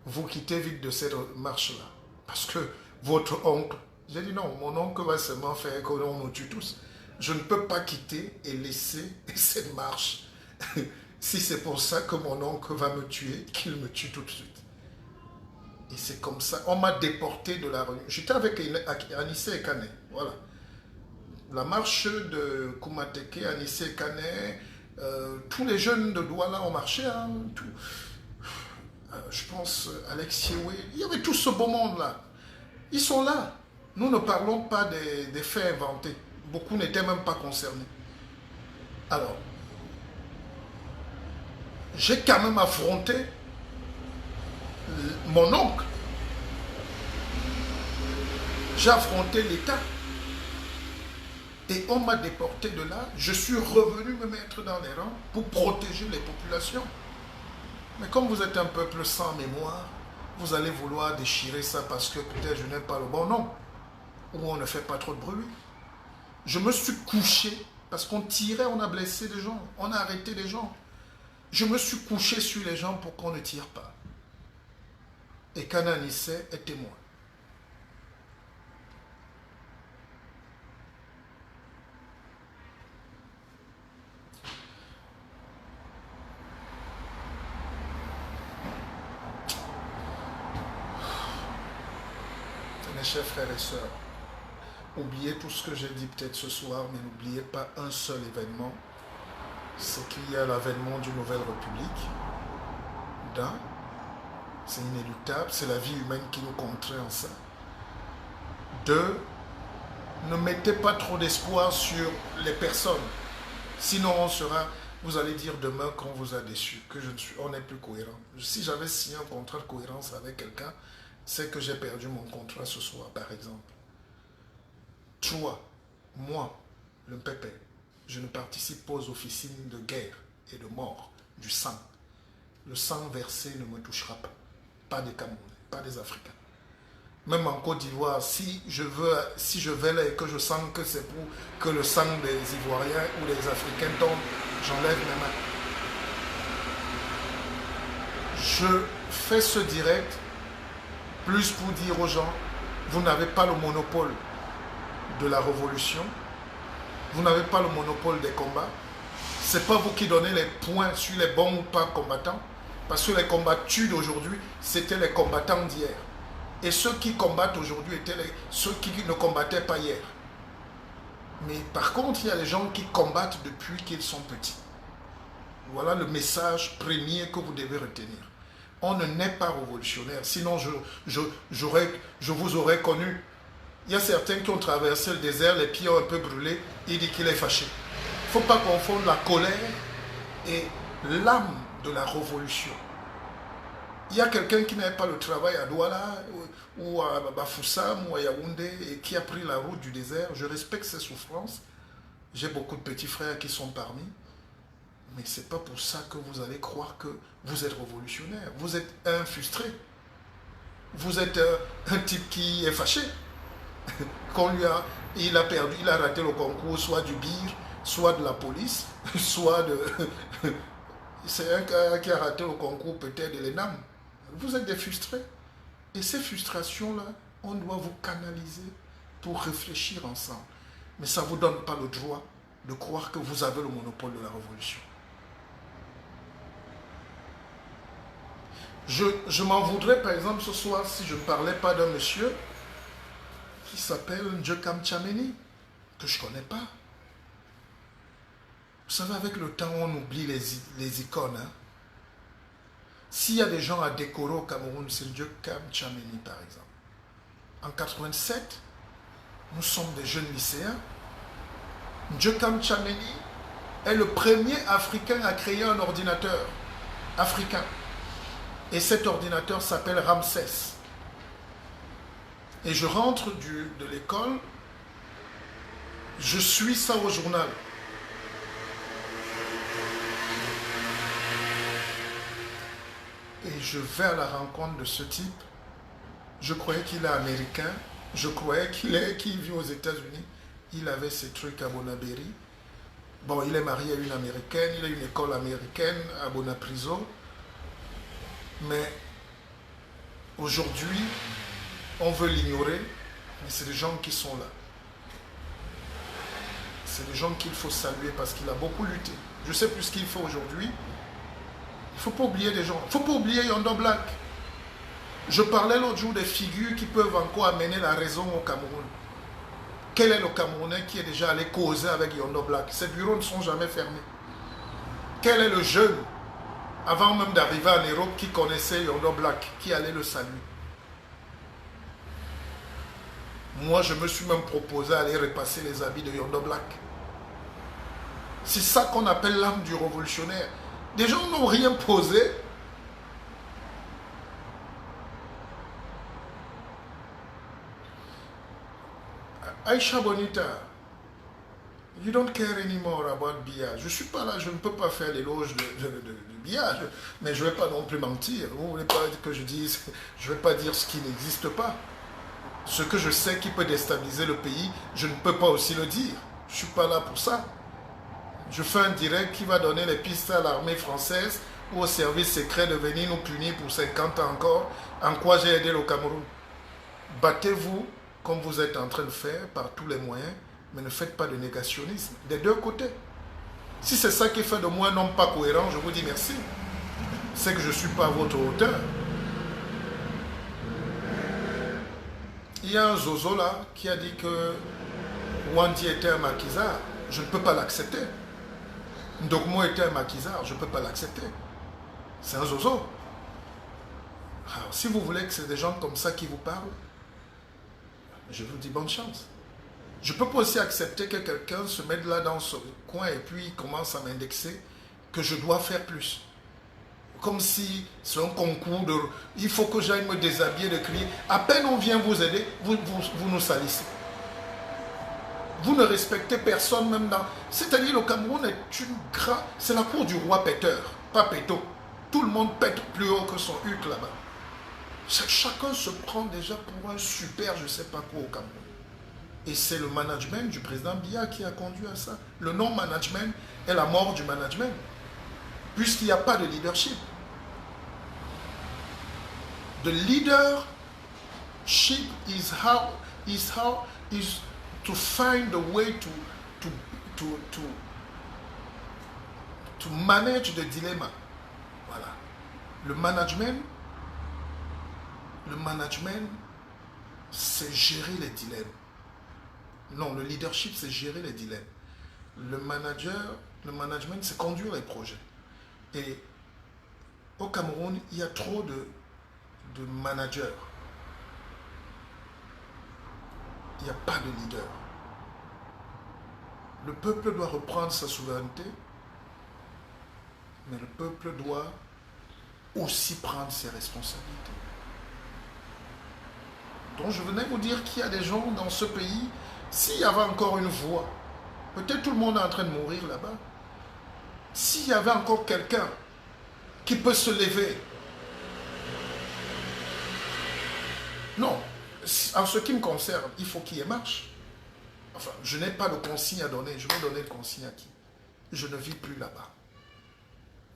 vous quittez vite de cette marche-là. Parce que votre oncle, j'ai dit non, mon oncle va seulement faire qu'on nous tue tous. Je ne peux pas quitter et laisser cette marche. Si c'est pour ça que mon oncle va me tuer, qu'il me tue tout de suite. Et c'est comme ça. On m'a déporté de la Réunion. J'étais avec Anissé et Kane. Voilà. La marche de Koumateke, Anissé et Kane, tous les jeunes de Douala ont marché. Hein, tout. Je pense Alex Yewé. Il y avait tout ce beau monde-là. Ils sont là. Nous ne parlons pas des faits inventés. Beaucoup n'étaient même pas concernés. Alors, j'ai quand même affronté mon oncle. J'ai affronté l'État. Et on m'a déporté de là. Je suis revenu me mettre dans les rangs pour protéger les populations. Mais comme vous êtes un peuple sans mémoire, vous allez vouloir déchirer ça parce que peut-être je n'ai pas le bon nom. Ou on ne fait pas trop de bruit. Je me suis couché parce qu'on tirait, on a blessé des gens. On a arrêté des gens. Je me suis couché sur les gens pour qu'on ne tire pas. Et Kananissé est témoin. Mes chers frères et sœurs, oubliez tout ce que j'ai dit peut-être ce soir, mais n'oubliez pas un seul événement, c'est qu'il y a l'avènement d'une nouvelle république. D'un, c'est inéluctable, c'est la vie humaine qui nous contraint en ça. Deux, ne mettez pas trop d'espoir sur les personnes, sinon on sera, vous allez dire demain qu'on vous a déçu, que on n'est plus cohérent. Si j'avais signé un contrat de cohérence avec quelqu'un, c'est que j'ai perdu mon contrat ce soir, par exemple. Toi, moi, le Pépé, je ne participe pas aux officines de guerre et de mort, du sang. Le sang versé ne me touchera pas. Pas des Camerounais, pas des Africains. Même en Côte d'Ivoire, si je vais là et que je sens que c'est pour que le sang des Ivoiriens ou des Africains tombe, j'enlève mes mains. Je fais ce direct plus pour dire aux gens, vous n'avez pas le monopole de la révolution, vous n'avez pas le monopole des combats. Ce n'est pas vous qui donnez les points sur les bons ou pas combattants, parce que les combattus d'aujourd'hui, c'était les combattants d'hier. Et ceux qui combattent aujourd'hui étaient ceux qui ne combattaient pas hier. Mais par contre, il y a des gens qui combattent depuis qu'ils sont petits. Voilà le message premier que vous devez retenir. On ne naît pas révolutionnaire, sinon je vous aurais connu. Il y a certains qui ont traversé le désert, les pieds ont un peu brûlés, il dit qu'il est fâché. Il ne faut pas confondre la colère et l'âme de la révolution. Il y a quelqu'un qui n'avait pas le travail à Douala ou à Bafoussam ou à Yaoundé et qui a pris la route du désert. Je respecte ses souffrances. J'ai beaucoup de petits frères qui sont parmi. Mais ce n'est pas pour ça que vous allez croire que vous êtes révolutionnaire. Vous êtes un frustré. Vous êtes un type qui est fâché. Il a perdu, il a raté le concours, soit du BIR, soit de la police, soit de... C'est un gars qui a raté le concours peut-être de l'ENAM. Vous êtes des frustrés. Et ces frustrations-là, on doit vous canaliser pour réfléchir ensemble. Mais ça ne vous donne pas le droit de croire que vous avez le monopole de la révolution. Je m'en voudrais par exemple ce soir si je ne parlais pas d'un monsieur qui s'appelle Ndjekam Tchameni, que je ne connais pas. Vous savez, avec le temps, on oublie les icônes. Hein? S'il y a des gens à décorer au Cameroun, c'est Ndjekam Tchameni par exemple. En 87, nous sommes des jeunes lycéens. Ndjekam Tchameni est le premier Africain à créer un ordinateur africain. Et cet ordinateur s'appelle Ramsès. Et je rentre de l'école, je suis ça au journal. Et je vais à la rencontre de ce type. Je croyais qu'il est américain. Je croyais qu'il vit aux États-Unis. Il avait ses trucs à Bonabéry. Bon, il est marié à une américaine. Il a une école américaine à Bonapriso. Mais aujourd'hui, on veut l'ignorer. Mais c'est des gens qui sont là. C'est des gens qu'il faut saluer parce qu'il a beaucoup lutté. Je sais plus ce qu'il faut aujourd'hui. Il ne faut pas oublier des gens. Il ne faut pas oublier Yondo Black. Je parlais l'autre jour des figures qui peuvent encore amener la raison au Cameroun. Quel est le Camerounais qui est déjà allé causer avec Yondo Black? Ces bureaux ne sont jamais fermés. Quel est le jeune, avant même d'arriver en Europe, qui connaissait Yondo Black, qui allait le saluer? Moi, je me suis même proposé à aller repasser les habits de Yondo Black. C'est ça qu'on appelle l'âme du révolutionnaire. Des gens n'ont rien posé. Aïcha Bonita, you don't care anymore about Biya. Je ne suis pas là, je ne peux pas faire l'éloge de Biya, mais je ne vais pas non plus mentir. Vous ne voulez pas que je dise, je ne vais pas dire ce qui n'existe pas. Ce que je sais qui peut déstabiliser le pays, je ne peux pas aussi le dire. Je ne suis pas là pour ça. Je fais un direct qui va donner les pistes à l'armée française ou au service secret de venir nous punir pour 50 ans encore. En quoi j'ai aidé le Cameroun? Battez-vous comme vous êtes en train de faire par tous les moyens, mais ne faites pas de négationnisme des deux côtés. Si c'est ça qui fait de moi un homme pas cohérent, je vous dis merci. C'est que je ne suis pas à votre hauteur. Il y a un zozo là qui a dit que Wandi était un maquisard. Je ne peux pas l'accepter. Ndogmo était un maquisard. Je ne peux pas l'accepter. C'est un zozo. Alors, si vous voulez que c'est des gens comme ça qui vous parlent, je vous dis bonne chance. Je ne peux pas aussi accepter que quelqu'un se mette là dans ce coin et puis commence à m'indexer que je dois faire plus. Comme si c'est un concours de... Il faut que j'aille me déshabiller, de crier. À peine on vient vous aider, vous nous salissez. Vous ne respectez personne même dans... C'est-à-dire le Cameroun est une grande... C'est la cour du roi péteur, pas péto. Tout le monde pète plus haut que son huc là-bas. Chacun se prend déjà pour un super je ne sais pas quoi au Cameroun. Et c'est le management du président Biya qui a conduit à ça. Le non-management est la mort du management. Puisqu'il n'y a pas de leadership. The leadership is to find a way to manage the dilemma. Voilà. Le management, c'est gérer les dilemmes. Non, le leadership, c'est gérer les dilemmes. Le management, c'est conduire les projets. Et au Cameroun, il y a trop de managers. Il n'y a pas de leader. Le peuple doit reprendre sa souveraineté, mais le peuple doit aussi prendre ses responsabilités. Donc je venais vous dire qu'il y a des gens dans ce pays, s'il y avait encore une voix, peut-être tout le monde est en train de mourir là-bas, s'il y avait encore quelqu'un qui peut se lever, non, en ce qui me concerne, il faut qu'il y ait marche. Enfin, je n'ai pas de consigne à donner, je vais donner de consigne à qui? Je ne vis plus là-bas.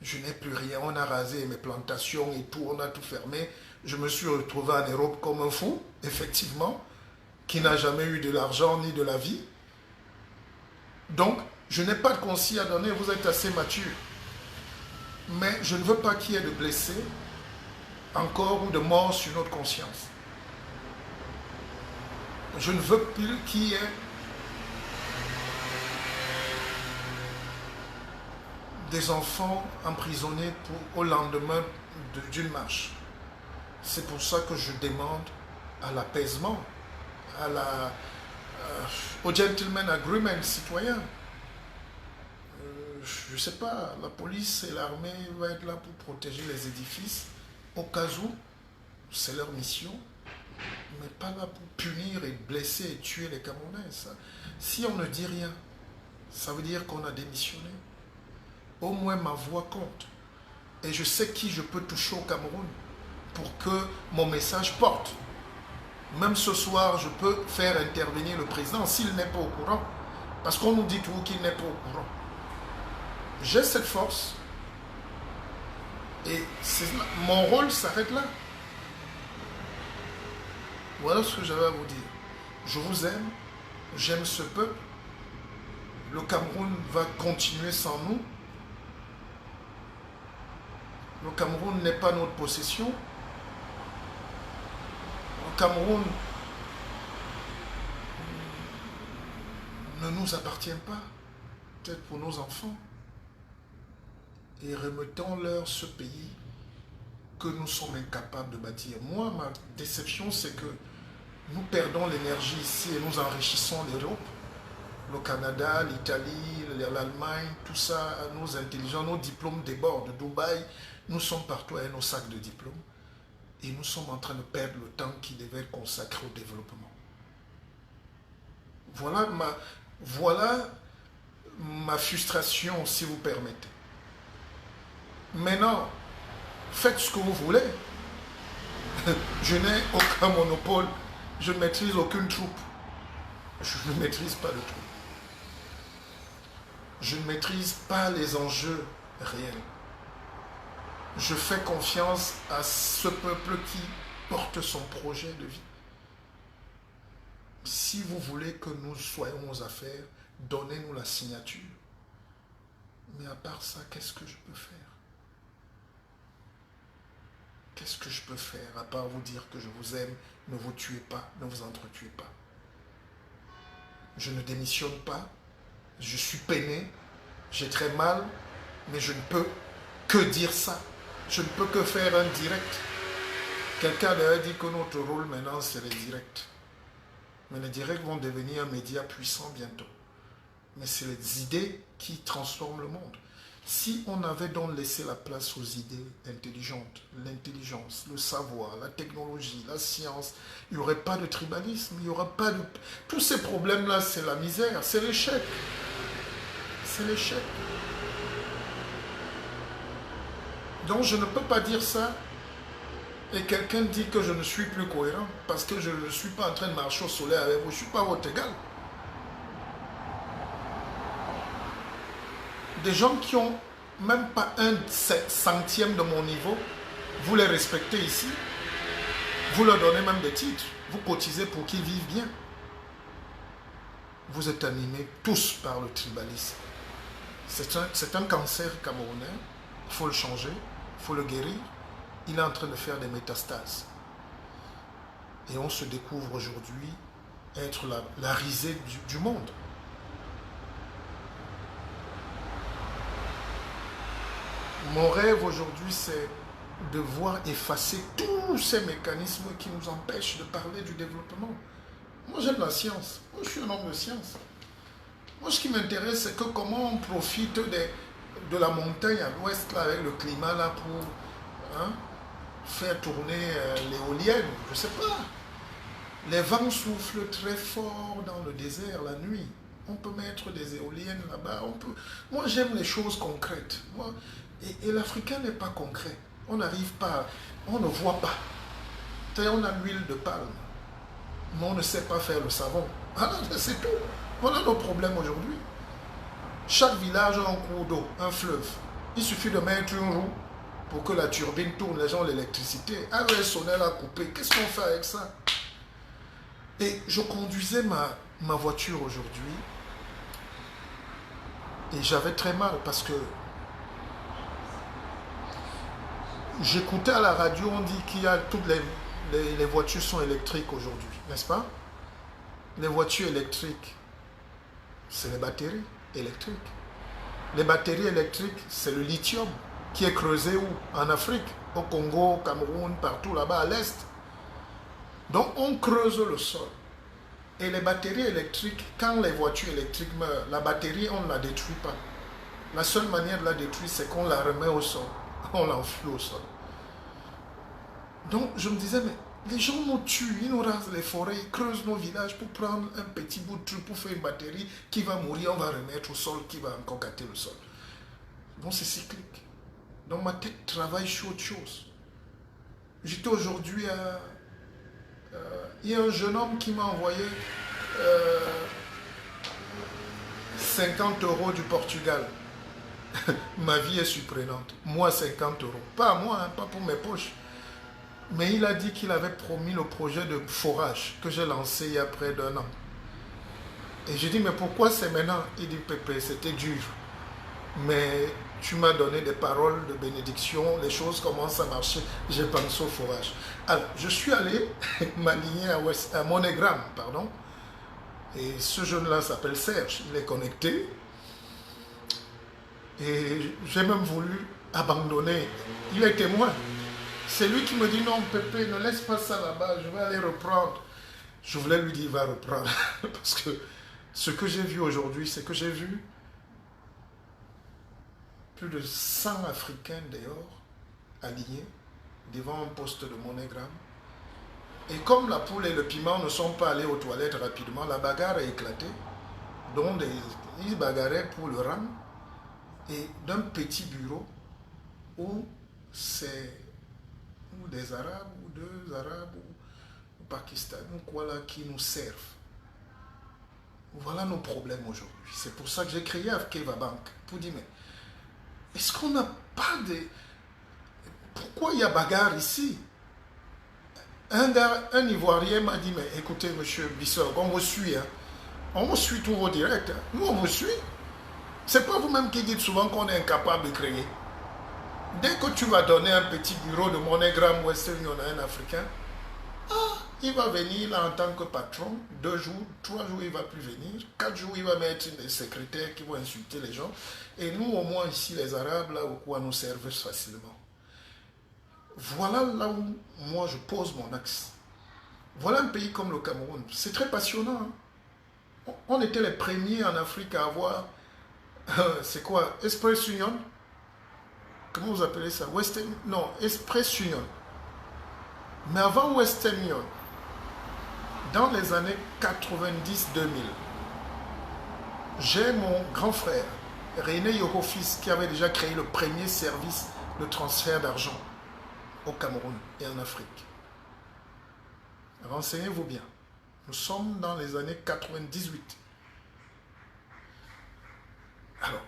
Je n'ai plus rien, on a rasé mes plantations et tout, on a tout fermé. Je me suis retrouvé en Europe comme un fou, effectivement, qui n'a jamais eu de l'argent ni de la vie. Donc, je n'ai pas de consigne à donner, vous êtes assez mature. Mais je ne veux pas qu'il y ait de blessés, encore, ou de morts sur notre conscience. Je ne veux plus qu'il y ait des enfants emprisonnés au lendemain d'une marche. C'est pour ça que je demande à l'apaisement, au gentleman agreement citoyen. Je ne sais pas, la police et l'armée vont être là pour protéger les édifices, au cas où, c'est leur mission, mais pas là pour punir et blesser et tuer les Camerounais. Ça. Si on ne dit rien, ça veut dire qu'on a démissionné. Au moins ma voix compte. Et je sais qui je peux toucher au Cameroun pour que mon message porte. Même ce soir, je peux faire intervenir le président s'il n'est pas au courant. Parce qu'on nous dit tout qu'il n'est pas au courant. J'ai cette force. Et mon rôle s'arrête là. Voilà ce que j'avais à vous dire. Je vous aime. J'aime ce peuple. Le Cameroun va continuer sans nous. Le Cameroun n'est pas notre possession. Le Cameroun ne nous appartient pas. Peut-être pour nos enfants. Et remettons-leur ce pays que nous sommes incapables de bâtir. Moi, ma déception, c'est que nous perdons l'énergie ici et nous enrichissons l'Europe, le Canada, l'Italie, l'Allemagne, tout ça, nos intelligents, nos diplômes débordent. De Dubaï, nous sommes partout avec nos sacs de diplômes. Et nous sommes en train de perdre le temps qui devait être consacré au développement. Voilà ma frustration, si vous permettez. Maintenant, faites ce que vous voulez. Je n'ai aucun monopole. Je ne maîtrise aucune troupe. Je ne maîtrise pas le tout. Je ne maîtrise pas les enjeux réels. Je fais confiance à ce peuple qui porte son projet de vie. Si vous voulez que nous soyons aux affaires, donnez-nous la signature. Mais à part ça, qu'est-ce que je peux faire? Qu'est-ce que je peux faire à part vous dire que je vous aime, ne vous tuez pas, ne vous entretuez pas. Je ne démissionne pas, je suis peiné, j'ai très mal, mais je ne peux que dire ça. Je ne peux que faire un direct. Quelqu'un a dit que notre rôle maintenant c'est les directs. Mais les directs vont devenir un média puissant bientôt. Mais c'est les idées qui transforment le monde. Si on avait donc laissé la place aux idées intelligentes, l'intelligence, le savoir, la technologie, la science, il n'y aurait pas de tribalisme, il n'y aurait pas de... Tous ces problèmes-là, c'est la misère, c'est l'échec. C'est l'échec. Donc je ne peux pas dire ça et quelqu'un dit que je ne suis plus cohérent parce que je ne suis pas en train de marcher au soleil avec vous, je ne suis pas votre égal. Des gens qui ont même pas un centième de mon niveau, vous les respectez ici, vous leur donnez même des titres, vous cotisez pour qu'ils vivent bien. Vous êtes animés tous par le tribalisme. C'est un cancer camerounais, il faut le changer, il faut le guérir. Il est en train de faire des métastases. Et on se découvre aujourd'hui être la risée du monde. Mon rêve aujourd'hui, c'est de voir effacer tous ces mécanismes qui nous empêchent de parler du développement. Moi, j'aime la science. Moi, je suis un homme de science. Moi, ce qui m'intéresse, c'est que comment on profite de la montagne à l'ouest, avec le climat, là, pour faire tourner l'éolienne. Je ne sais pas. Les vents soufflent très fort dans le désert la nuit. On peut mettre des éoliennes là-bas. Moi, j'aime les choses concrètes. Et l'Africain n'est pas concret. On n'arrive pas, on ne voit pas. On a l'huile de palme, mais on ne sait pas faire le savon. Alors, c'est tout. Voilà nos problèmes aujourd'hui. Chaque village a un cours d'eau, un fleuve. Il suffit de mettre une roue pour que la turbine tourne, les gens l'électricité. Ah ouais, sonnel a coupé. Qu'est-ce qu'on fait avec ça? Et je conduisais ma voiture aujourd'hui et j'avais très mal parce que j'écoutais à la radio, on dit qu'il y a toutes les voitures sont électriques aujourd'hui, n'est-ce pas? Les voitures électriques, c'est les batteries électriques. Les batteries électriques, c'est le lithium qui est creusé où? En Afrique, au Congo, au Cameroun, partout là-bas à l'est. Donc on creuse le sol. Et les batteries électriques, quand les voitures électriques meurent, la batterie, on ne la détruit pas. La seule manière de la détruire, c'est qu'on la remet au sol. On l'enfle au sol. Donc je me disais, mais les gens nous tuent, ils nous rasent les forêts, ils creusent nos villages pour prendre un petit bout de truc pour faire une batterie qui va mourir, on va remettre au sol, qui va encore gâter le sol. Donc c'est cyclique. Donc ma tête travaille sur autre chose. J'étais aujourd'hui à... il y a un jeune homme qui m'a envoyé 50 € du Portugal. Ma vie est surprenante. Moi, 50 €. Pas à moi, hein, pas pour mes poches. Mais il a dit qu'il avait promis le projet de forage que j'ai lancé il y a près d'1 an. Et j'ai dit, mais pourquoi c'est maintenant? Il dit, Pépé, c'était dur. Mais tu m'as donné des paroles de bénédiction, les choses commencent à marcher. J'ai pensé au forage. Alors, je suis allé m'aligner à Monogram, pardon. Et ce jeune-là s'appelle Serge. Il est connecté. Et j'ai même voulu abandonner. Il est témoin. C'est lui qui me dit, non, Pépé, ne laisse pas ça là-bas, je vais aller reprendre. Je voulais lui dire, il va reprendre. Parce que ce que j'ai vu aujourd'hui, c'est que j'ai vu plus de 100 Africains dehors, alignés, devant un poste de Monogram. Et comme la poule et le piment ne sont pas allés aux toilettes rapidement, la bagarre a éclaté. Donc, ils bagarraient pour le rang. Et d'un petit bureau où c'est des Arabes ou 2 Arabes ou Pakistanais ou quoi là qui nous servent. Voilà nos problèmes aujourd'hui. C'est pour ça que j'ai créé Afkeva Bank pour dire, mais est-ce qu'on n'a pas de... Pourquoi il y a bagarre ici? Un Ivoirien m'a dit, mais écoutez, monsieur Bissor, on vous suit. Hein. On vous suit tous vos directs. Hein. Nous, on vous suit. C'est pas vous-même qui dites souvent qu'on est incapable de créer. Dès que tu vas donner un petit bureau de Monogram Western Union à un Africain, il va venir là en tant que patron, 2 jours, 3 jours, il ne va plus venir, 4 jours, il va mettre des secrétaires qui vont insulter les gens. Et nous, au moins ici, les Arabes, là, au quoi nous servent facilement. Voilà là où moi je pose mon axe. Voilà un pays comme le Cameroun. C'est très passionnant. Hein? On était les premiers en Afrique à avoir, c'est quoi, Express Union. comment vous appelez ça? Western, non, Express Union. Mais avant Western Union, dans les années 90-2000, j'ai mon grand frère, René Yoko-Fils, qui avait déjà créé le premier service de transfert d'argent au Cameroun et en Afrique. Renseignez-vous bien. Nous sommes dans les années 98. Alors,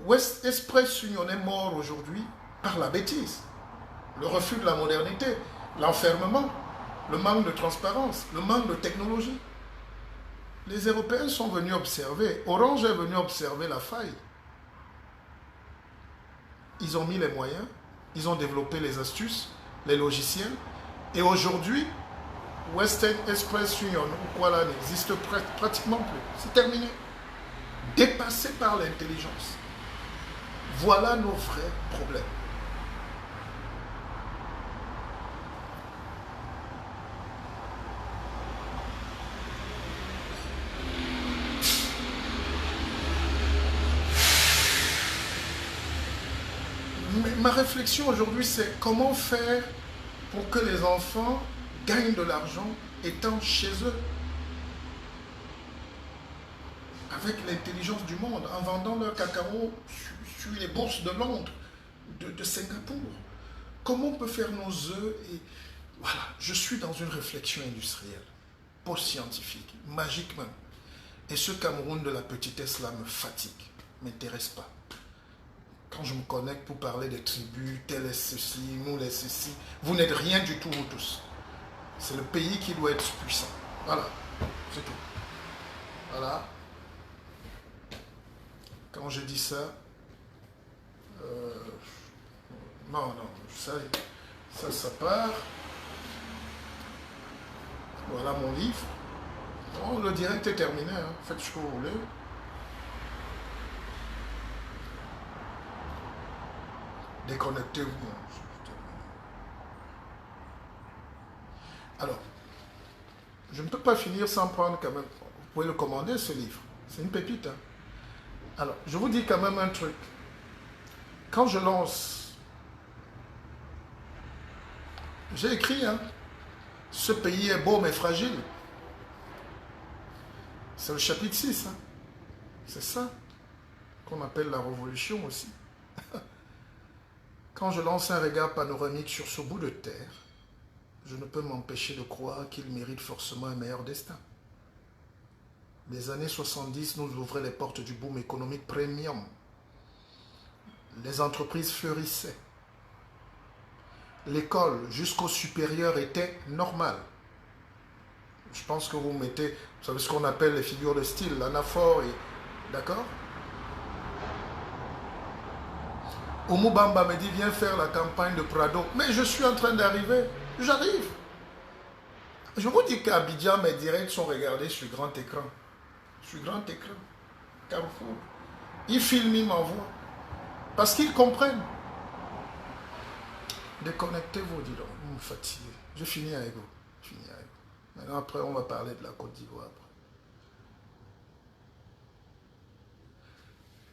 West Express Union est mort aujourd'hui par la bêtise, le refus de la modernité, l'enfermement, le manque de transparence, le manque de technologie. Les Européens sont venus observer, Orange est venu observer la faille. Ils ont mis les moyens, ils ont développé les astuces, les logiciels, et aujourd'hui, Western Express Union, ou quoi là, n'existe pratiquement plus. C'est terminé. Dépassé par l'intelligence. Voilà nos vrais problèmes. Mais ma réflexion aujourd'hui, c'est comment faire pour que les enfants gagnent de l'argent étant chez eux. Avec l'intelligence du monde, en vendant leur cacao sur les bourses de Londres, de Singapour. Comment on peut faire nos œufs et... Voilà, je suis dans une réflexion industrielle, post-scientifique, magique même. Et ce Cameroun de la petitesse là me fatigue, ne m'intéresse pas. Quand je me connecte pour parler des tribus, tel est ceci, nous les ceci, vous n'êtes rien du tout, vous tous. C'est le pays qui doit être puissant. Voilà, c'est tout. Voilà. Quand je dis ça, non, ça part. Voilà mon livre. Bon, le direct est terminé, hein. Faites ce que vous voulez. Déconnectez-vous. Alors, je ne peux pas finir sans prendre quand même. Vous pouvez le commander ce livre. C'est une pépite, hein. Alors, je vous dis quand même un truc. Quand je lance, j'ai écrit, hein, ce pays est beau mais fragile. C'est le chapitre 6. Hein. C'est ça qu'on appelle la révolution aussi. Quand je lance un regard panoramique sur ce bout de terre, je ne peux m'empêcher de croire qu'il mérite forcément un meilleur destin. Les années 70 nous ouvraient les portes du boom économique premium. Les entreprises fleurissaient. L'école jusqu'au supérieur était normale. Je pense que vous mettez, vous savez ce qu'on appelle les figures de style, l'anaphore, d'accord? Omubamba me dit, viens faire la campagne de Prado. Mais je suis en train d'arriver. J'arrive. Je vous dis qu'à Abidjan, mes directs sont regardés sur grand écran. Sur grand écran. Carrefour. Ils filment, ils m'envoient. Parce qu'ils comprennent. Déconnectez-vous, dis donc. Vous me fatiguez. Je finis avec vous. Maintenant, après, on va parler de la Côte d'Ivoire.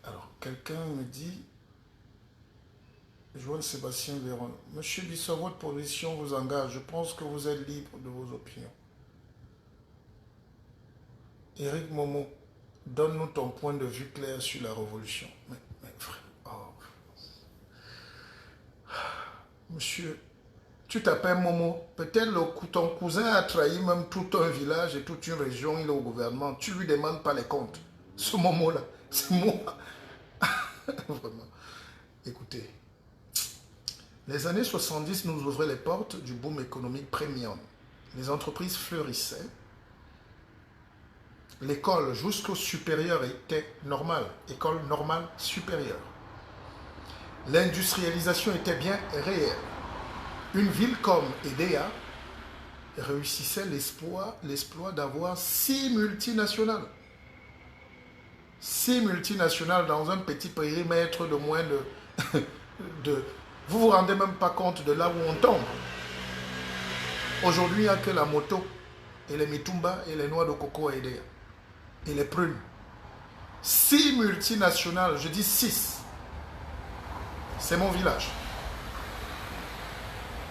Alors, quelqu'un me dit... Joël Sébastien Véron. Monsieur Bissot, votre position vous engage. Je pense que vous êtes libre de vos opinions. Éric Momo, donne-nous ton point de vue clair sur la révolution. Mais frère, Monsieur, tu t'appelles Momo. Peut-être ton cousin a trahi même tout un village et toute une région. Il est au gouvernement. Tu lui demandes pas les comptes. Ce Momo-là, c'est moi. Vraiment. Écoutez. Les années 70 nous ouvraient les portes du boom économique premium. Les entreprises fleurissaient. L'école jusqu'au supérieur était normale. École normale supérieure. L'industrialisation était bien réelle. Une ville comme Edea réussissait l'exploit d'avoir 6 multinationales. 6 multinationales dans un petit périmètre de moins de vous ne vous rendez même pas compte de là où on tombe. Aujourd'hui, il n'y a que la moto et les mitumba et les noix de coco à Edea. Et les prunes. 6 multinationales, je dis 6. C'est mon village.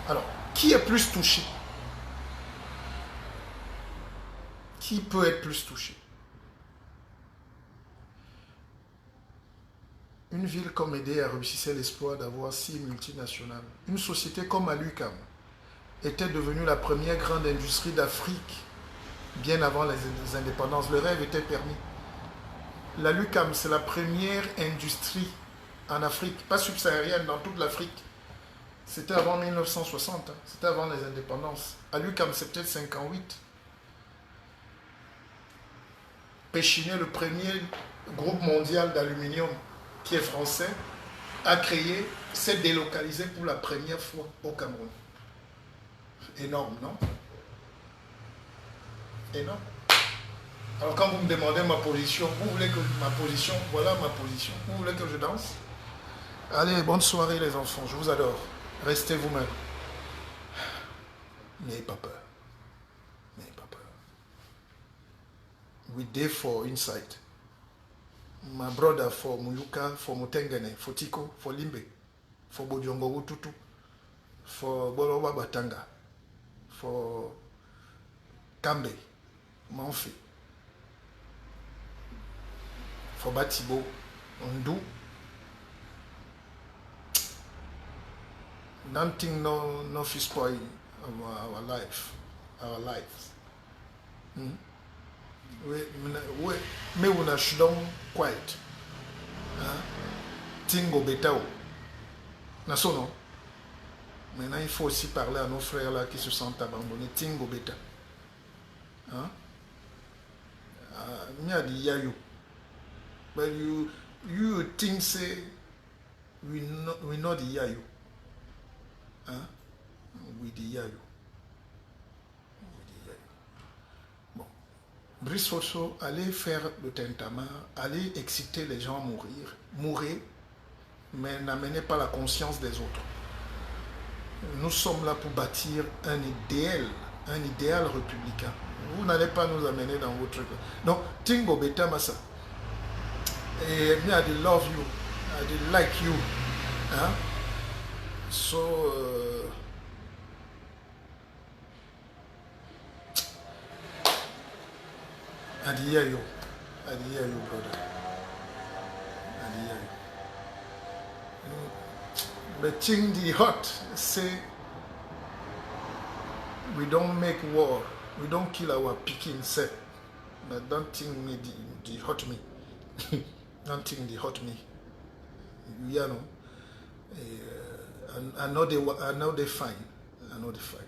Alors, qui est plus touché? Qui peut être plus touché? Une ville comme Edé a réussi l'exploit d'avoir 6 multinationales. Une société comme Alucam était devenue la première grande industrie d'Afrique bien avant les indépendances. Le rêve était permis. L'Alucam, c'est la première industrie en Afrique, pas subsaharienne, dans toute l'Afrique. C'était avant 1960, hein. C'était avant les indépendances. Alucam, c'est peut-être 58. Péchinet, le premier groupe mondial d'aluminium qui est français, a créé, s'est délocalisé pour la première fois au Cameroun. Énorme, non? Énorme. Alors quand vous me demandez ma position, vous voulez que ma position, voilà ma position. Vous voulez que je danse? Allez, bonne soirée les enfants, je vous adore. Restez vous-même. N'ayez pas peur. N'ayez pas peur. We there for insight. My brother for Muyuka, for Mutengene, for Tiko, for Limbe, for Bodjongo Wututu, for Boloba Batanga, for Kambe, Manfi, for Batibo, Ndu. Nothing no fish spoil our life, our lives. Mais on a chudon quiet. Tingo betao. Non. Maintenant, il faut aussi parler à nos frères là qui se sentent abandonnés. Tingo beta. Mia di yayo. But you think say we know the yayo. We the yayo. Bon. Brice Fosso, allez faire le tintamarre, allez exciter les gens à mourir. Mourez, mais n'amenez pas la conscience des autres. Nous sommes là pour bâtir un idéal républicain. Vous n'allez pas nous amener dans votre truc. Donc, Tingo Beta Massa. Et me, I love you. I like you. Hein? So, I hear you, brother. I hear you. The thing the hot say we don't make war, we don't kill our picking set. But don't think me the hurt me. Don't think the hurt me. You know. I know they fine. I know they fine.